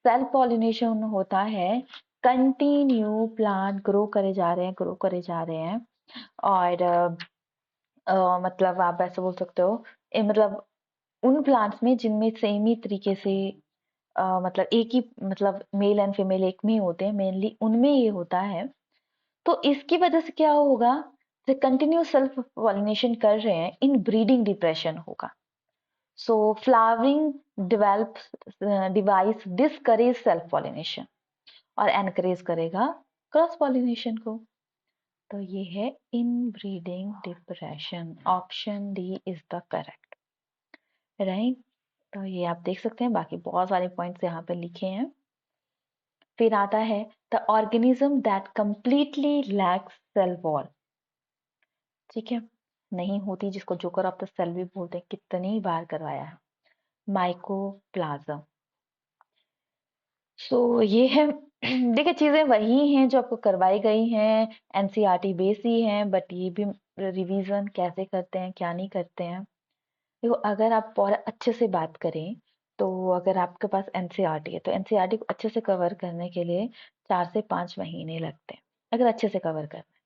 सेल्फ पॉलिनेशन होता है कंटिन्यू, प्लांट ग्रो करे जा रहे हैं, ग्रो करे जा रहे हैं, और मतलब आप ऐसे बोल सकते हो, मतलब उन प्लांट्स में जिनमें सेम ही तरीके से मतलब एक ही, मतलब मेल एंड फीमेल एक में ही होते हैं, मेनली उनमें ये होता है। तो इसकी वजह से क्या होगा, जो कंटिन्यू सेल्फ पॉलिनेशन कर रहे हैं, इन ब्रीडिंग डिप्रेशन होगा। So flowering develop device discourage self pollination और एनकरेज करेगा क्रॉस पॉलिनेशन को। तो ये है inbreeding depression, option D is the correct, right. तो ये आप देख सकते हैं, बाकी बहुत सारे पॉइंट्स यहाँ पे लिखे हैं। फिर आता है the organism that completely lacks cell wall, ठीक है। नहीं होती, जिसको जोकर ऑफ द सेल भी बोलते हैं, कितनी बार करवाया है, माइकोप्लाज्म। सो ये है देखिए, चीजें वही हैं जो आपको करवाई गई हैं, एनसीईआरटी बेस ही हैं, बट ये भी रिवीजन कैसे करते हैं क्या नहीं करते हैं। देखो, अगर आप और अच्छे से बात करें तो अगर आपके पास एनसीईआरटी है तो एनसीईआरटी को अच्छे से कवर करने के लिए 4 से 5 महीने लगते हैं, अगर अच्छे से कवर करना है।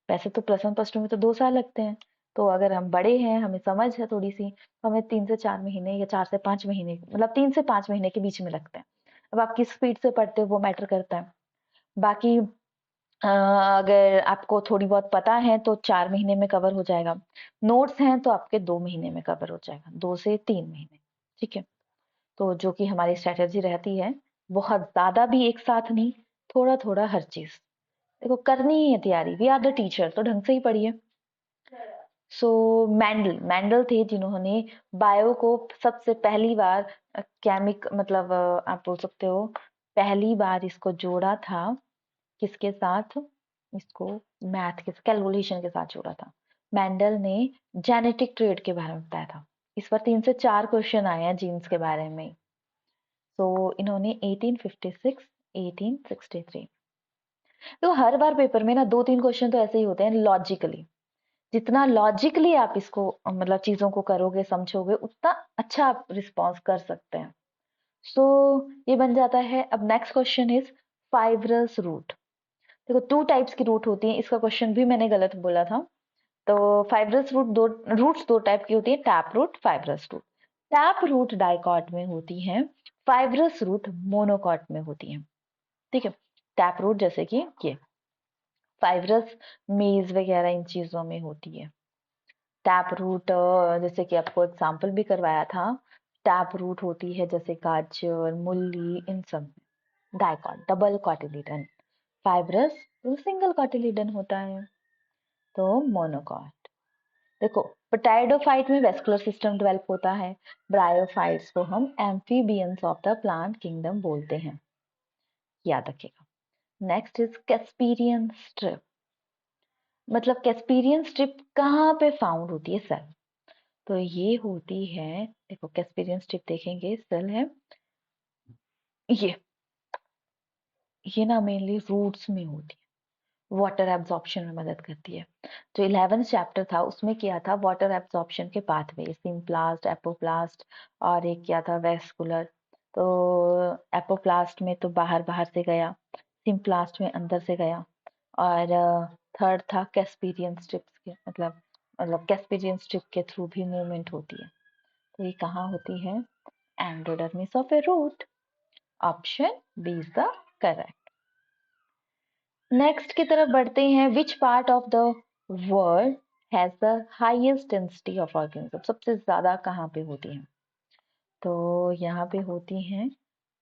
वैसे तो प्लस वन प्लस टू में तो 2 साल लगते हैं, तो अगर हम बड़े हैं, हमें समझ है थोड़ी सी, तो हमें 3 से 4 महीने या 4 से 5 महीने, मतलब 3 से 5 महीने के बीच में लगते हैं। अब आप किस स्पीड से पढ़ते हो वो मैटर करता है। बाकी अगर आपको थोड़ी बहुत पता है तो 4 महीने में कवर हो जाएगा। नोट्स हैं तो आपके 2 महीने में कवर हो जाएगा, 2 से 3 महीने। ठीक है, तो जो कि हमारी स्ट्रेटेजी रहती है, बहुत ज्यादा भी एक साथ नहीं, थोड़ा थोड़ा हर चीज। देखो, करनी ही है तैयारी, वी आर द टीचर, तो ढंग से ही पढ़िए। सो मैंडल मैंडल थे जिन्होंने बायो को सबसे पहली बार केमिक मतलब आप बोल सकते हो पहली बार इसको जोड़ा था, किसके साथ, इसको मैथ के कैलकुलेशन के साथ जोड़ा था। मैंडल ने जेनेटिक ट्रेड के बारे में बताया था। इस पर 3 से 4 क्वेश्चन आए हैं जीन्स के बारे में। तो इन्होंने 1856 1863, तो हर बार पेपर में ना 2-3 क्वेश्चन तो ऐसे ही होते हैं लॉजिकली। जितना लॉजिकली आप इसको मतलब चीजों को करोगे समझोगे, उतना अच्छा आप रिस्पॉन्स कर सकते हैं। सो ये बन जाता है। अब next question is fibrous root. देखो, 2 टाइप्स की रूट होती है, इसका क्वेश्चन भी मैंने गलत बोला था। तो फाइब्रस रूट रूट्स 2 टाइप की होती है, tap root, fibrous root. Tap root dicot में होती है, फाइब्रस रूट मोनोकॉट में होती है। ठीक है, टैप रूट जैसे कि ये, फाइब्रस मेज वगैरह इन चीजों में होती है। टैप रूट जैसे कि आपको एग्जाम्पल भी करवाया था, टैप रूट होती है जैसे गाजर, मूली, इन सब में। डाइकॉट डबल कॉटिलिडन, फाइब्रस तो सिंगल कॉटिलिडन होता है, तो मोनोकॉट। देखो, पोटैडोफाइट में वेस्कुलर सिस्टम डेवलप होता है, ब्रायोफाइट्स को हम amphibians of the plant kingdom बोलते हैं, याद रखिएगा। Next is Casparian strip. मतलब कैस्पीरियन स्ट्रिप कहाँ पे फाउंड होती है सेल, तो ये होती है, देखो कैस्पीरियन स्ट्रिप देखेंगे सेल है ये ये ना मेनली रूट्स में होती है, वाटर एब्जॉर्प्शन में मदद करती है। जो 11th चैप्टर था उसमें क्या था, वाटर एब्जॉर्प्शन के पाथवे, सिम्प्लास्ट, एपोप्लास्ट, और एक क्या था, वेस्कुलर। तो एपोप्लास्ट में तो बाहर बाहर से गया, सिम्प्लास्ट में अंदर से गया, और थर्ड था कैस्पीरियन स्ट्रिप्स के मतलब कैस्पीरियन स्ट्रिप के थ्रू भी मूवमेंट होती है। तो ये कहाँ होती है, endodermis of a root. Option B is the correct. Next की तरफ बढ़ते हैं, which part of the world has the highest density of organism. सबसे ज्यादा कहाँ पे होती है, तो यहाँ पे होती हैं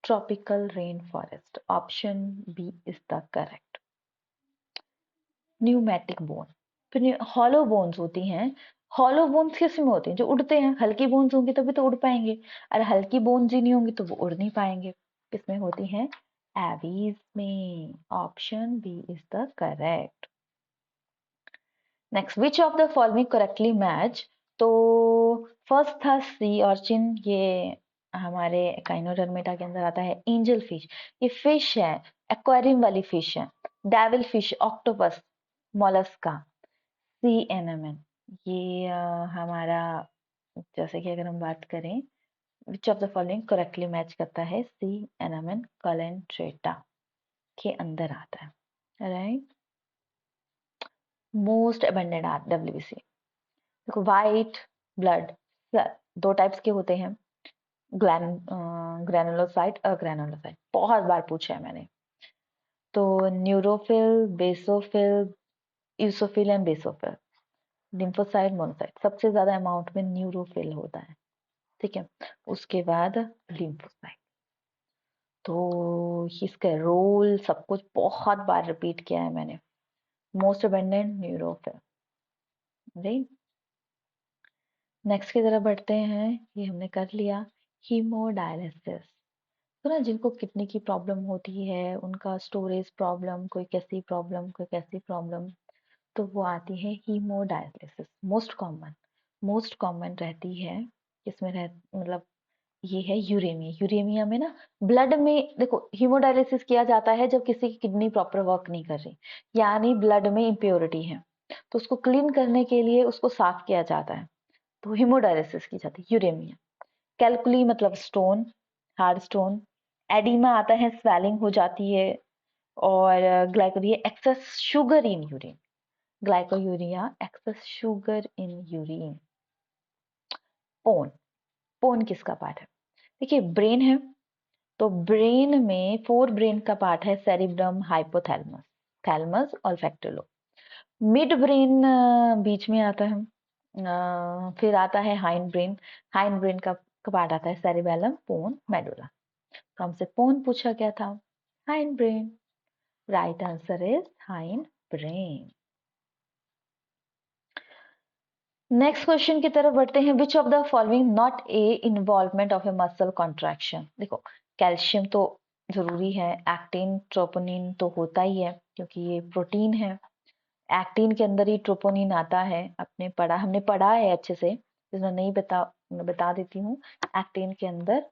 tropical rain forest. Option B is the correct. Pneumatic bone, फिर हॉलो बोन्स होती हैं। हॉलो बोन्स किस में होती हैं, जो उड़ते हैं। हल्की बोन्स होंगी तभी तो उड़ पाएंगे, और हल्की बोन्स ही नहीं होंगी तो वो उड़ नहीं पाएंगे। किसमें होती हैं, एवीज में। Option B is the correct. Next, which of the following correctly match. तो फर्स्ट था सी ऑर्चिन, ये हमारे काइनोडर्मेटा के अंदर आता है। एंजल फिश, ये फिश है, एक्वेरियम वाली फिश है। Devil fish, octopus, mollusca, sea anemone, ये हमारा, जैसे कि अगर हम बात करें which of the following correctly match करता है, सी एनेमन कलेंट्रेटा के अंदर आता है, right. Most abundant are WBC. देखो, वाइट ब्लड 2 टाइप्स के होते हैं, ग्रैनुलोसाइट और ग्रैनुलोसाइट, बहुत बार पूछा है मैंने। तो neutrophil, basophil, eosinophil and basophil, lymphocyte, monocyte. सबसे ज्यादा अमाउंट में न्यूरोफिल होता है, ठीक है, उसके बाद लिम्फोसाइट। तो इसका रोल सब कुछ बहुत बार रिपीट किया है मैंने। Most abundant neutrophil, right. Next की तरफ बढ़ते हैं, ये हमने कर लिया। हीमोडायलिसिस, तो ना जिनको किडनी की प्रॉब्लम होती है, उनका स्टोरेज प्रॉब्लम, कोई कैसी प्रॉब्लम, कोई कैसी प्रॉब्लम, तो वो आती है हीमोडायलिसिस। मोस्ट कॉमन रहती है, इसमें मतलब ये है यूरेमिया। यूरेमिया में ना ब्लड में, देखो हीमोडायलिसिस किया जाता है जब किसी की किडनी प्रॉपर वर्क नहीं कर रही, यानी ब्लड में इम्प्योरिटी है, तो उसको क्लीन करने के लिए उसको साफ किया जाता है, तो हीमोडायलिसिस की जाती है यूरेमिया। कैलकुली मतलब स्टोन, हार्ड स्टोन। एडिमा आता है, स्वेलिंग हो जाती है। और glycosuria, excess sugar in urine. Glycosuria, excess sugar in urine. Pons, pons किसका पार्ट है? देखिए ब्रेन है, तो ब्रेन में 4 ब्रेन का पार्ट है, cerebrum, hypothalamus, thalamus, olfactory lobe. Midbrain बीच में आता है। फिर आता है हाइंड ब्रेन। हाइंड ब्रेन का पार्ट आता है सेरिबेलम, पोन, मेडुला। तो हमसे पोन पूछा गया था, hind brain. Right answer is hind brain. Next question की तरफ बढ़ते हैं। विच of the following not a involvement of A muscle contraction? देखो कैल्शियम तो जरूरी है, एक्टिन ट्रोपोनिन तो होता ही है क्योंकि ये प्रोटीन है। एक्टिन के अंदर ही ट्रोपोनिन आता है, हमने पढ़ा है अच्छे से, जिसमें नहीं बता देती हूँ। एक्टिन के अंदर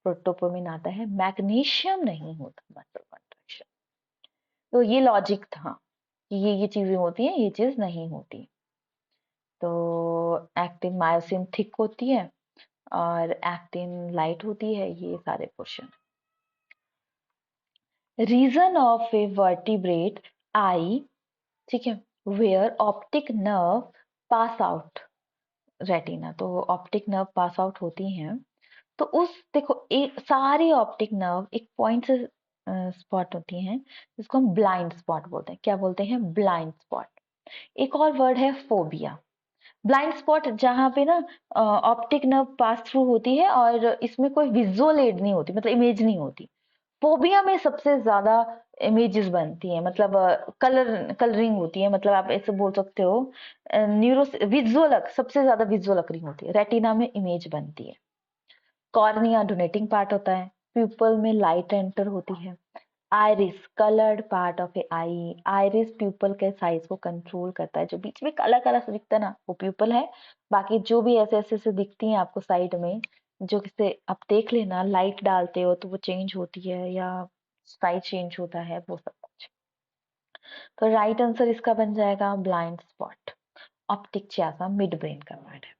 ट्रोपोनिन आता है, मैग्नीशियम नहीं होता मसल कॉन्ट्रैक्शन। तो ये लॉजिक था कि ये चीजें होती हैं, ये चीज नहीं होती। तो एक्टिन मायोसिन थिक होती है और एक्टिन लाइट होती है, ये सारे portion. Region of a vertebrate eye, ठीक है, where optic nerve pass out retina, तो ऑप्टिक नर्व पास आउट होती हैं, तो उस देखो एक सारी ऑप्टिक नर्व एक पॉइंट से स्पॉट होती हैं, जिसको हम ब्लाइंड स्पॉट बोलते हैं। क्या बोलते हैं? Blind spot. एक और वर्ड है फोबिया। ब्लाइंड स्पॉट जहाँ पे ना ऑप्टिक नर्व पास थ्रू होती है और इसमें कोई विजुअल एड नहीं होती, मतलब इमेज नहीं होती। फोबिया में सबसे ज्यादा इमेजेस बनती है, मतलब कलरिंग होती है, मतलब आप ऐसे बोल सकते हो। न्यूरो विजुअल सबसे ज्यादा विजुअल अकरिंग होती है, रेटिना में इमेज बनती है। कॉर्निया डोनेटिंग पार्ट होता है, प्यूपल में लाइट एंटर होती है। Iris, coloured part of a eye. Iris pupil के साइज को कंट्रोल करता है, जो बीच में काला काला सा दिखता है ना, वो प्यूपल है। बाकी जो भी ऐसे ऐसे से दिखती हैं आपको साइड में, जो किसे आप देख लेना, लाइट डालते हो तो वो चेंज होती है या साइज चेंज होता है, वो सब कुछ। तो राइट आंसर इसका बन जाएगा blind spot. Optic chiasma midbrain का पार्ट है,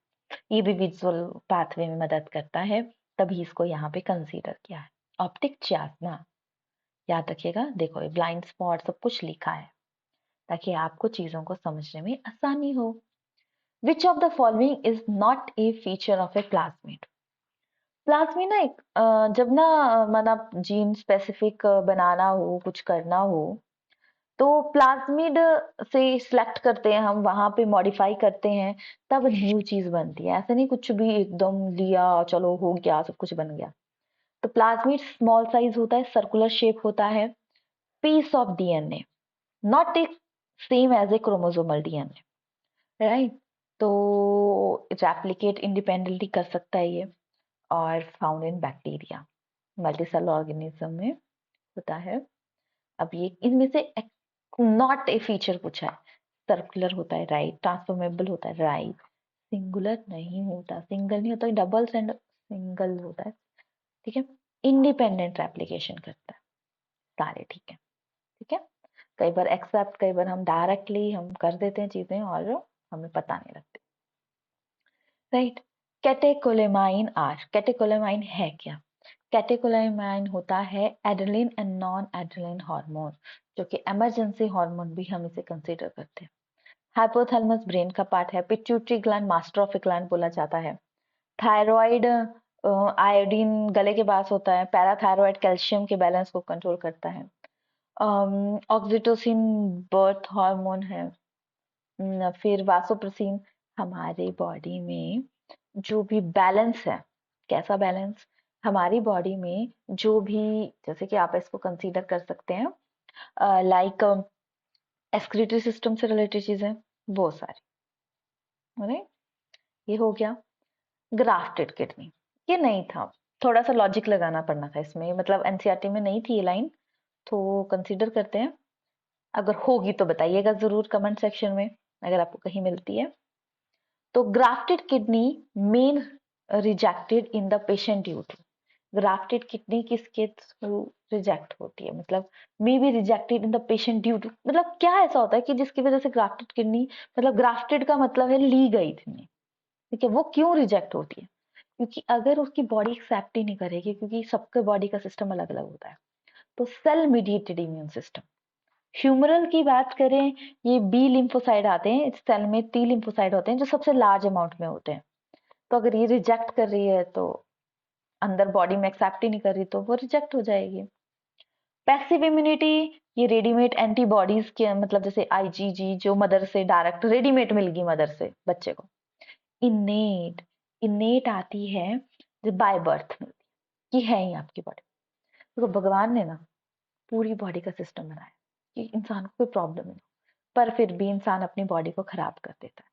ये भी विजुअल पाथवे में मदद करता है, तभी इसको यहाँ पे कंसीडर किया है। ऑप्टिक चियासा याद रखिएगा, देखो ब्लाइंड स्पॉट सब कुछ लिखा है ताकि आपको चीजों को समझने में आसानी हो। विच of the following is not a feature of A plasmid? Plasmid ना एक जब ना मतलब जीन स्पेसिफिक बनाना हो, कुछ करना हो, तो प्लाज्मिड से सिलेक्ट करते हैं हम, वहां पे मॉडिफाई करते हैं, तब न्यू चीज बनती है। ऐसे नहीं कुछ भी एकदम लिया चलो हो गया सब कुछ बन गया। तो प्लाज्मिड स्मॉल साइज होता है, सर्कुलर शेप होता है, piece of DNA, not a same as a chromosomal DNA, right? तो रेप्लिकेट इंडिपेंडेंटली कर सकता है ये, और found in bacteria, multicell organism में होता है। अब ये इनमें से नॉट ए फीचर पूछा है। सर्कुलर होता है, राइट। ट्रांसफॉर्मेबल होता है, राइट। सिंगुलर नहीं होता, सिंगल नहीं होता, डबल एंड सिंगल होता है, ठीक है। इंडिपेंडेंट रेप्लिकेशन करता है, सारे ठीक है, ठीक है। कई बार एक्सेप्ट, कई बार हम डायरेक्टली हम कर देते हैं चीजें और हमें पता नहीं लगती, राइट। कैटेकोलेमाइन आर, कैटेकोलेमाइन है क्या? कैटेकोलेमाइन होता है adrenaline and non adrenaline hormone, जो कि इमरजेंसी हार्मोन भी हम इसे कंसीडर करते हैं। हाइपोथैलेमस ब्रेन का पार्ट है। Pituitary gland master of A gland बोला जाता है। थायराइड आयोडीन गले के पास होता है। पैराथायराइड कैल्शियम के बैलेंस को कंट्रोल करता है। ऑक्सीटोसिन बर्थ हार्मोन है। फिर वासोप्रेसिन हमारे बॉडी में जो भी बैलेंस है, कैसा बैलेंस, हमारी बॉडी में जो भी, जैसे कि आप इसको कंसीडर कर सकते हैं लाइक एक्सक्रीटरी सिस्टम से रिलेटेड चीजें, वो सारी, राइट। ये हो गया। ग्राफ्टेड किडनी, ये नहीं था, थोड़ा सा लॉजिक लगाना पड़ना था इसमें, मतलब एनसीईआरटी में नहीं थी ये लाइन, तो कंसीडर करते हैं। अगर होगी तो बताइएगा जरूर कमेंट सेक्शन में, अगर आपको कहीं मिलती है। तो grafted kidney men rejected in the patient due to, grafted kidney किसके थ्रू रिजेक्ट होती है, मतलब may be rejected in the patient due to, मतलब क्या ऐसा होता है कि जिसकी वजह से ग्राफ्टेड किडनी, मतलब ग्राफ्टेड का मतलब है ली गई थी, ठीक है, वो क्यों रिजेक्ट होती है? क्योंकि अगर उसकी बॉडी एक्सेप्ट ही नहीं करेगी, क्योंकि सबके बॉडी का सिस्टम अलग अलग होता है, तो cell mediated immune system, humoral की बात करें, ये बी लिम्फोसाइड आते हैं, इस सेल में टी लिम्फोसाइड होते हैं जो सबसे लार्ज अमाउंट में होते हैं। तो अगर ये रिजेक्ट कर रही है तो अंदर बॉडी में एक्सेप्ट ही नहीं कर रही, तो वो रिजेक्ट हो जाएगी। पैसिव इम्यूनिटी, ये रेडीमेड एंटीबॉडीज के, मतलब जैसे आईजीजी जो मदर से डायरेक्ट रेडीमेड मिल गई मदर से बच्चे को। इनेट, इनेट आती है जो बाय बर्थ मिलती है, ये है ही आपकी बॉडी। तो भगवान ने ना पूरी बॉडी का सिस्टम बनाया कि इंसान को कोई प्रॉब्लम नहीं, पर फिर भी इंसान अपनी बॉडी को खराब कर देता है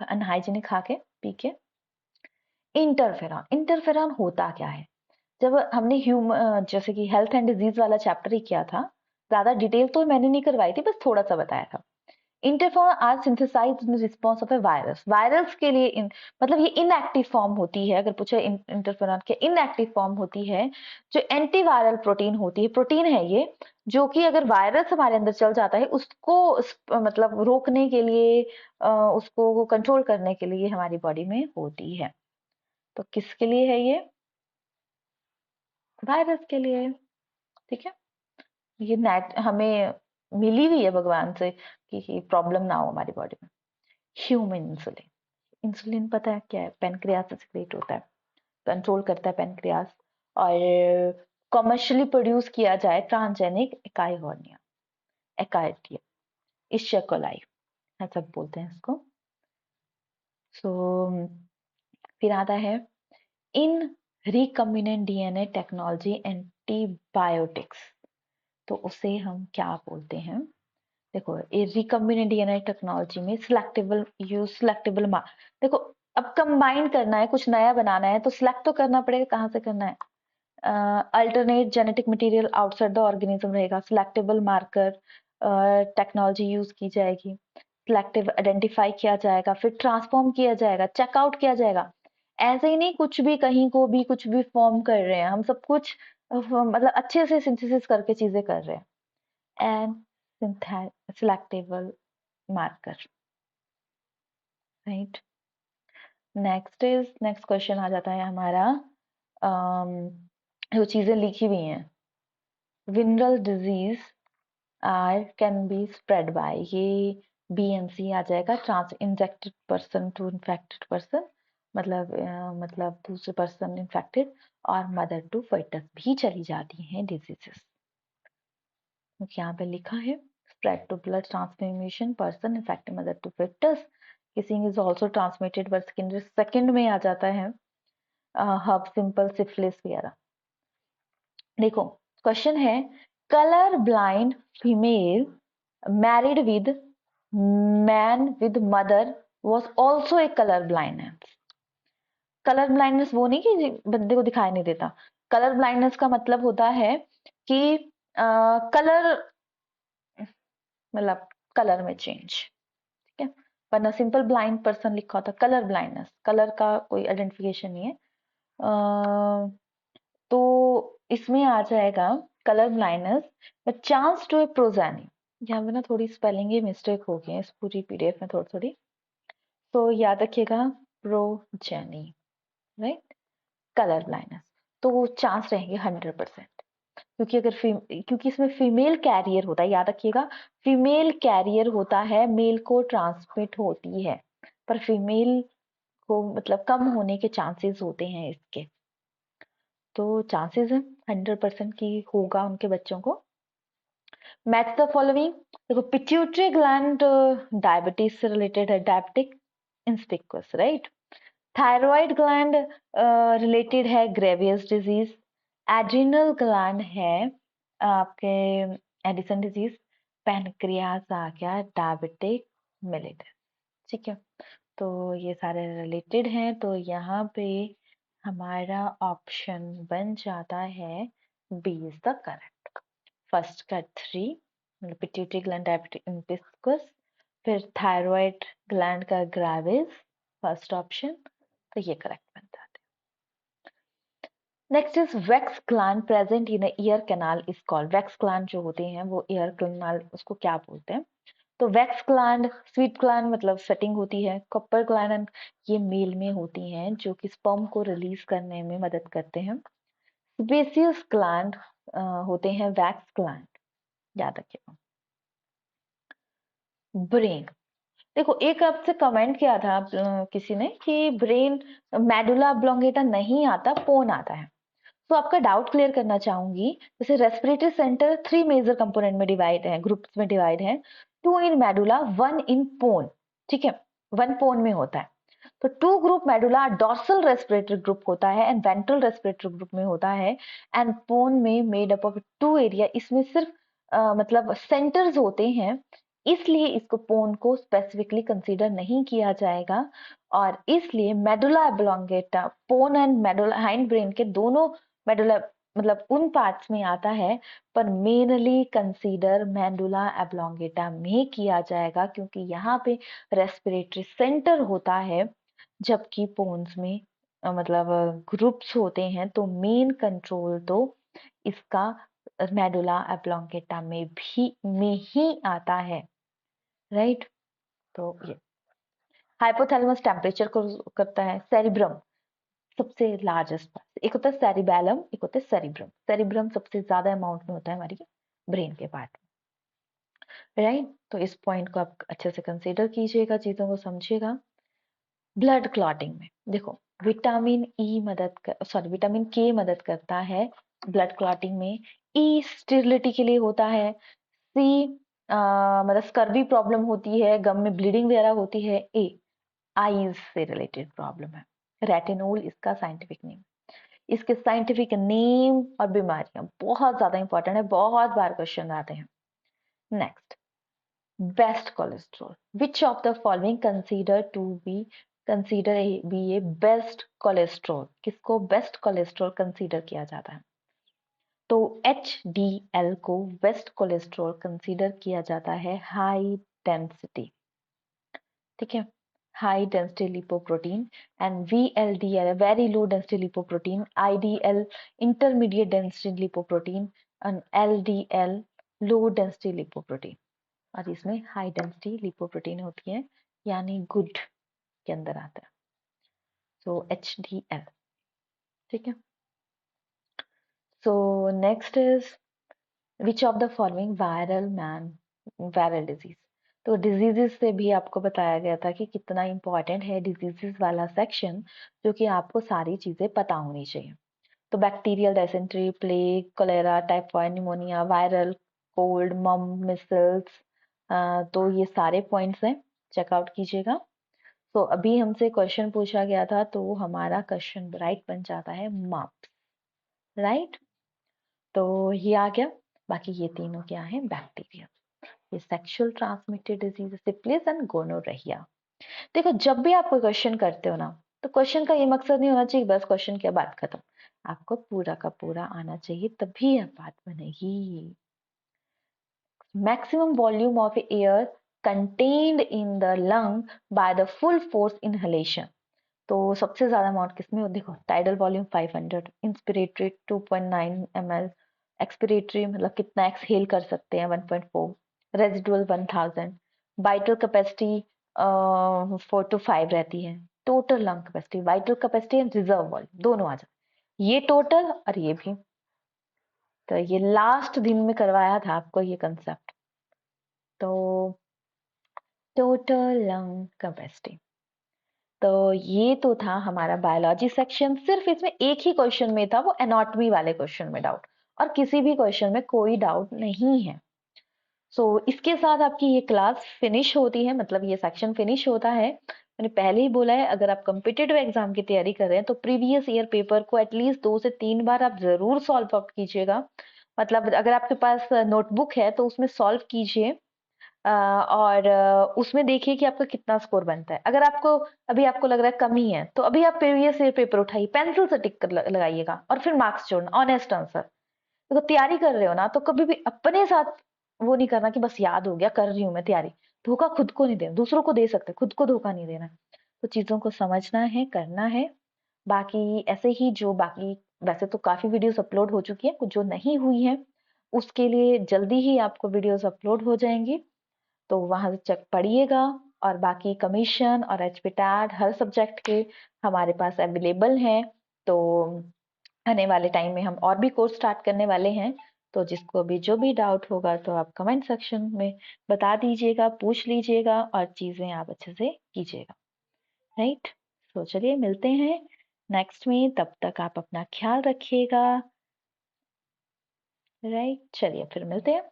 अनहाइजीनिक खा के पी के। इंटरफेरॉन, इंटरफेरॉन होता क्या है? जब हमने जैसे कि हेल्थ एंड डिजीज वाला चैप्टर ही किया था, ज्यादा डिटेल तो मैंने नहीं करवाई थी, बस थोड़ा सा बताया था। Interferon are synthesised in response of a virus, virus के लिए मतलब ये इनएक्टिव फॉर्म होती है, अगर पूछे इंटरफेरॉन के इनएक्टिव फॉर्म होती है, जो एंटीवायरल प्रोटीन होती है, प्रोटीन है ये, जो कि अगर वायरस हमारे अंदर चल जाता है उसको मतलब रोकने के लिए, उसको कंट्रोल करने के लिए हमारी बॉडी में होती है। तो किसके लिए है ये? वायरस के लिए, ठीक है। ये नेट हमें मिली हुई है भगवान से कि प्रॉब्लम ना हो हमारी बॉडी में। ह्यूमन इंसुलिन, इंसुलिन पता है क्या है? पेनक्रियास से सिक्रेट होता है, कंट्रोल करता है पेनक्रियास, और कमर्शियली प्रोड्यूस किया जाए ट्रांसजेनिक एकाइगोनिया, एकाइटिया, इश्चेकोलाई ऐसा बोलते हैं इसको। सो फिर आता है इन रिकम्बिनेंट डीएनए टेक्नोलॉजी एंटीबायोटिक्स, तो उसे हम क्या बोलते हैं? देखो ये रिकम्बिनेंट डीएनए टेक्नोलॉजी में सिलेक्टेबल यूज, सिलेक्टेबल देखो अब कंबाइन करना है, कुछ नया बनाना है, तो सिलेक्ट तो करना पड़ेगा, कहाँ से करना है? Alternate genetic material outside the organism रहेगा, सिलेक्टेबल मार्कर टेक्नोलॉजी यूज की जाएगी, सिलेक्टिव आइडेंटिफाई किया जाएगा, फिर ट्रांसफॉर्म किया जाएगा, चेकआउट किया जाएगा। ऐसे ही नहीं कुछ भी कहीं को भी कुछ भी फॉर्म कर रहे हैं, हम सब कुछ मतलब अच्छे से सिंथेसिस करके चीजें कर रहे हैं। And selectable marker, right. Next question आ जाता है हमारा, जो चीजें लिखी हुई हैं, venereal disease are can be spread by, ये बीएनसी आ जाएगा, trans injected person to infected person, मतलब दूसरे पर्सन इन्फेक्टेड, और मदर टू fetus भी चली जाती हैं डिजीजेस। यहाँ पे लिखा है spread to blood transmission person infected mother to fetus, kissing is also transmitted by second में आ जाता है हब सिंपल सिफिलिस वगैरह। देखो क्वेश्चन है, colour blind female married with man with mother was also a colour blindness. Colour blindness वो नहीं कि बंदे को दिखाई नहीं देता, कलर ब्लाइंडनेस का मतलब होता है कि कलर, मतलब कलर में चेंज, ठीक है, वरना सिंपल ब्लाइंड पर्सन लिखा होता, कलर ब्लाइंडनेस कलर का कोई आइडेंटिफिकेशन नहीं है। तो इसमें आ जाएगा colour blindness chance to a progeny, यहाँ पे ना थोड़ी स्पेलिंग ही मिस्टेक हो गई है इस पूरी पीडीएफ में थोड़ी थोड़ी, तो याद रखिएगा प्रोजेनी, राइट, कलर ब्लाइंडनेस। तो वो चांस रहेंगे 100%, क्योंकि अगर क्योंकि इसमें फीमेल कैरियर होता है, याद रखिएगा, फीमेल कैरियर होता है, मेल को ट्रांसमिट होती है, पर फीमेल को मतलब कम होने के चांसेस होते हैं इसके, तो चांसेस है 100% की होगा उनके बच्चों को। मैच द फॉलोइंग, देखो पिट्यूटरी ग्लैंड डायबिटीज से रिलेटेड है, diabetic insipidus, right. Thyroid gland related है ग्रेवियस डिजीज, एड्रिनल ग्लैंड है आपके एडिसन डिजीज, पैनक्रियास आ गया डायबिटिक मेलिटस, ठीक है। तो ये सारे रिलेटेड हैं, तो यहाँ पे हमारा ऑप्शन बन जाता है B is the correct. First का 3, मतलब पिट्यूटरी ग्लैंड डायबिटिकस, फिर थायराइड ग्लैंड का ग्रेविस, फर्स्ट ऑप्शन, तो ये करेक्ट बनता है। Next is wax gland present in ear canal is called. Wax gland जो होते हैं वो ईयर कैनाल, उसको क्या बोलते हैं? तो वैक्स ग्लैंड, स्वीट ग्लैंड मतलब सेटिंग होती है, कॉपर ग्लैंड ये मेल में होती हैं जो कि स्पर्म को रिलीज करने में मदद करते हैं। सेबेसियस ग्लैंड होते हैं वैक्स ग्लैंड, याद रखिएगा। ब्रेन, देखो एक आपसे कमेंट किया था किसी ने कि ब्रेन मेडुला ऑब्लोंगेटा नहीं आता, पोन आता है। तो आपका डाउट क्लियर करना चाहूंगी। जैसे रेस्पिरेटरी सेंटर 3 मेजर कंपोनेंट में डिवाइड है, ग्रुप्स में डिवाइड है, 2 इन मेडुला, 1 इन पोन, ठीक है, 1 पोन में होता है। तो 2 group medulla dorsal respiratory group होता है एंड वेंट्रल रेस्पिरेटरी ग्रुप में होता है, एंड पोन में मेड अप ऑफ 2 एरिया। इसमें सिर्फ मतलब सेंटर्स होते हैं, इसलिए इसको पोन को स्पेसिफिकली कंसीडर नहीं किया जाएगा। और इसलिए medulla oblongata pons and medulla hindbrain के दोनों मेडुला मतलब उन पार्ट्स में आता है, पर मेनली कंसीडर मेडुला ऑब्लोंगेटा में किया जाएगा क्योंकि यहाँ पे रेस्पिरेटरी सेंटर होता है, जबकि पोन्स में मतलब ग्रुप्स होते हैं। तो मेन कंट्रोल तो इसका मेडुला ऑब्लोंगेटा में ही आता है, राइट। तो ये हाइपोथैलेमस टेम्परेचर को करता है, सेरिब्रम सबसे लार्जेस्ट पार्ट, एक होता है सेरिबैलम, एक होता है सेरिब्रम। सेरिब्रम सबसे ज्यादा अमाउंट में होता है हमारी ब्रेन के पार्ट में, राइट। तो इस पॉइंट को आप अच्छे से कंसीडर कीजिएगा, चीजों को समझिएगा। ब्लड क्लॉटिंग में देखो विटामिन ई विटामिन के मदद करता है ब्लड क्लॉटिंग में। ई स्टेरिलिटी के लिए होता है। सी मतलब स्कर्वी प्रॉब्लम होती है, गम में ब्लीडिंग वगैरह होती है। ए आईज से रिलेटेड प्रॉब्लम है। रेटिनोल इसका साइंटिफिक नेम। इसके साइंटिफिक नेम और बीमारियां बहुत ज्यादा इंपॉर्टेंट है, बहुत बार क्वेश्चन आते हैं। Next, best cholesterol, which of the following consider be a best cholesterol, किसको बेस्ट कोलेस्ट्रॉल कंसीडर किया जाता है? तो HDL को बेस्ट कोलेस्ट्रॉल कंसीडर किया जाता है, हाई डेंसिटी, ठीक है, high density lipoprotein, and VLDL very low density lipoprotein, IDL intermediate density lipoprotein, and LDL low density lipoprotein। और इसमें हाई डेंसिटी लिपोप्रोटीन होती है, यानी गुड के अंदर आता है। सो HDL, ठीक है। So next is which of the following viral disease. तो डिजीजेस से भी आपको बताया गया था कि कितना इंपॉर्टेंट है डिजीजेस वाला सेक्शन, जो कि आपको सारी चीजें पता होनी चाहिए। तो bacterial dysentery, plague, cholera, typhoid, pneumonia, viral, cold, मम, मिसल्स, तो ये सारे पॉइंट्स हैं, चेकआउट कीजिएगा। तो अभी हमसे क्वेश्चन पूछा गया था, तो हमारा क्वेश्चन राइट बन जाता है मम्प्स, राइट। तो ये आ गया। बाकी ये तीनों क्या है? बैक्टीरिया। ये sexual transmitted disease, syphilis and gonorrhoea. देखो जब भी आप कोई क्वेश्चन करते हो ना, तो क्वेश्चन का ये मकसद नहीं होना चाहिए बस क्वेश्चन किया बात खत्म। आपको पूरा का पूरा आना चाहिए, तभी यह बात बनेगी। Maximum volume of air contained in the lung by the full force inhalation. तो सबसे ज्यादा अमाउंट किसमें हो? देखो tidal volume 500, inspiratory 2.9 ml, expiratory मतलब कितना एक्सहेल कर सकते हैं 1.4, रेजिडुअल 1000, वाइटल कैपेसिटी 4 to 5 रहती है। Total lung capacity, vital capacity and reserve volume दोनों आ जाए, ये टोटल और ये भी। तो ये लास्ट दिन में करवाया था आपको ये कंसेप्ट। तो टोटल लंग कैपेसिटी, तो ये तो था हमारा बायोलॉजी सेक्शन। सिर्फ इसमें एक ही क्वेश्चन में था, वो एनाटॉमी वाले क्वेश्चन में डाउट, और किसी भी क्वेश्चन में कोई डाउट नहीं है। सो इसके साथ आपकी ये क्लास फिनिश होती है, मतलब ये सेक्शन फिनिश होता है। मैंने पहले ही बोला है, अगर आप कम्पिटिटिव एग्जाम की तैयारी कर रहे हैं तो प्रीवियस ईयर पेपर को एटलीस्ट 2 से 3 बार आप जरूर सॉल्व आउट कीजिएगा। मतलब अगर आपके पास नोटबुक है तो उसमें सॉल्व कीजिए, और उसमें देखिए कि आपका कितना स्कोर बनता है। अगर आपको अभी आपको लग रहा है कमी है, तो अभी आप प्रीवियस ईयर पेपर उठाइए, पेंसिल से टिक कर लगाइएगा और फिर मार्क्स जोड़ना, ऑनेस्ट आंसर। देखो तैयारी कर रहे हो ना, तो कभी भी अपने साथ वो नहीं करना कि बस याद हो गया, कर रही हूँ मैं तैयारी। धोखा खुद को नहीं देना, दूसरों को दे सकते, खुद को धोखा नहीं देना। तो चीज़ों को समझना है, करना है। बाकी ऐसे ही जो बाकी वैसे तो काफ़ी वीडियोज़ अपलोड हो चुकी हैं, कुछ जो नहीं हुई हैं, उसके लिए जल्दी ही आपको वीडियोज़ अपलोड हो जाएँगी, तो वहाँ से चेक पढ़िएगा। और बाकी कमीशन और एचपीटैट हर सब्जेक्ट के हमारे पास अवेलेबल हैं। तो आने वाले टाइम में हम और भी कोर्स स्टार्ट करने वाले हैं। तो जिसको भी जो भी डाउट होगा तो आप कमेंट सेक्शन में बता दीजिएगा, पूछ लीजिएगा और चीज़ें आप अच्छे से कीजिएगा। राइट? तो चलिए मिलते हैं नेक्स्ट में, तब तक आप अपना ख्याल रखिएगा। राइट? चलिए फिर मिलते हैं।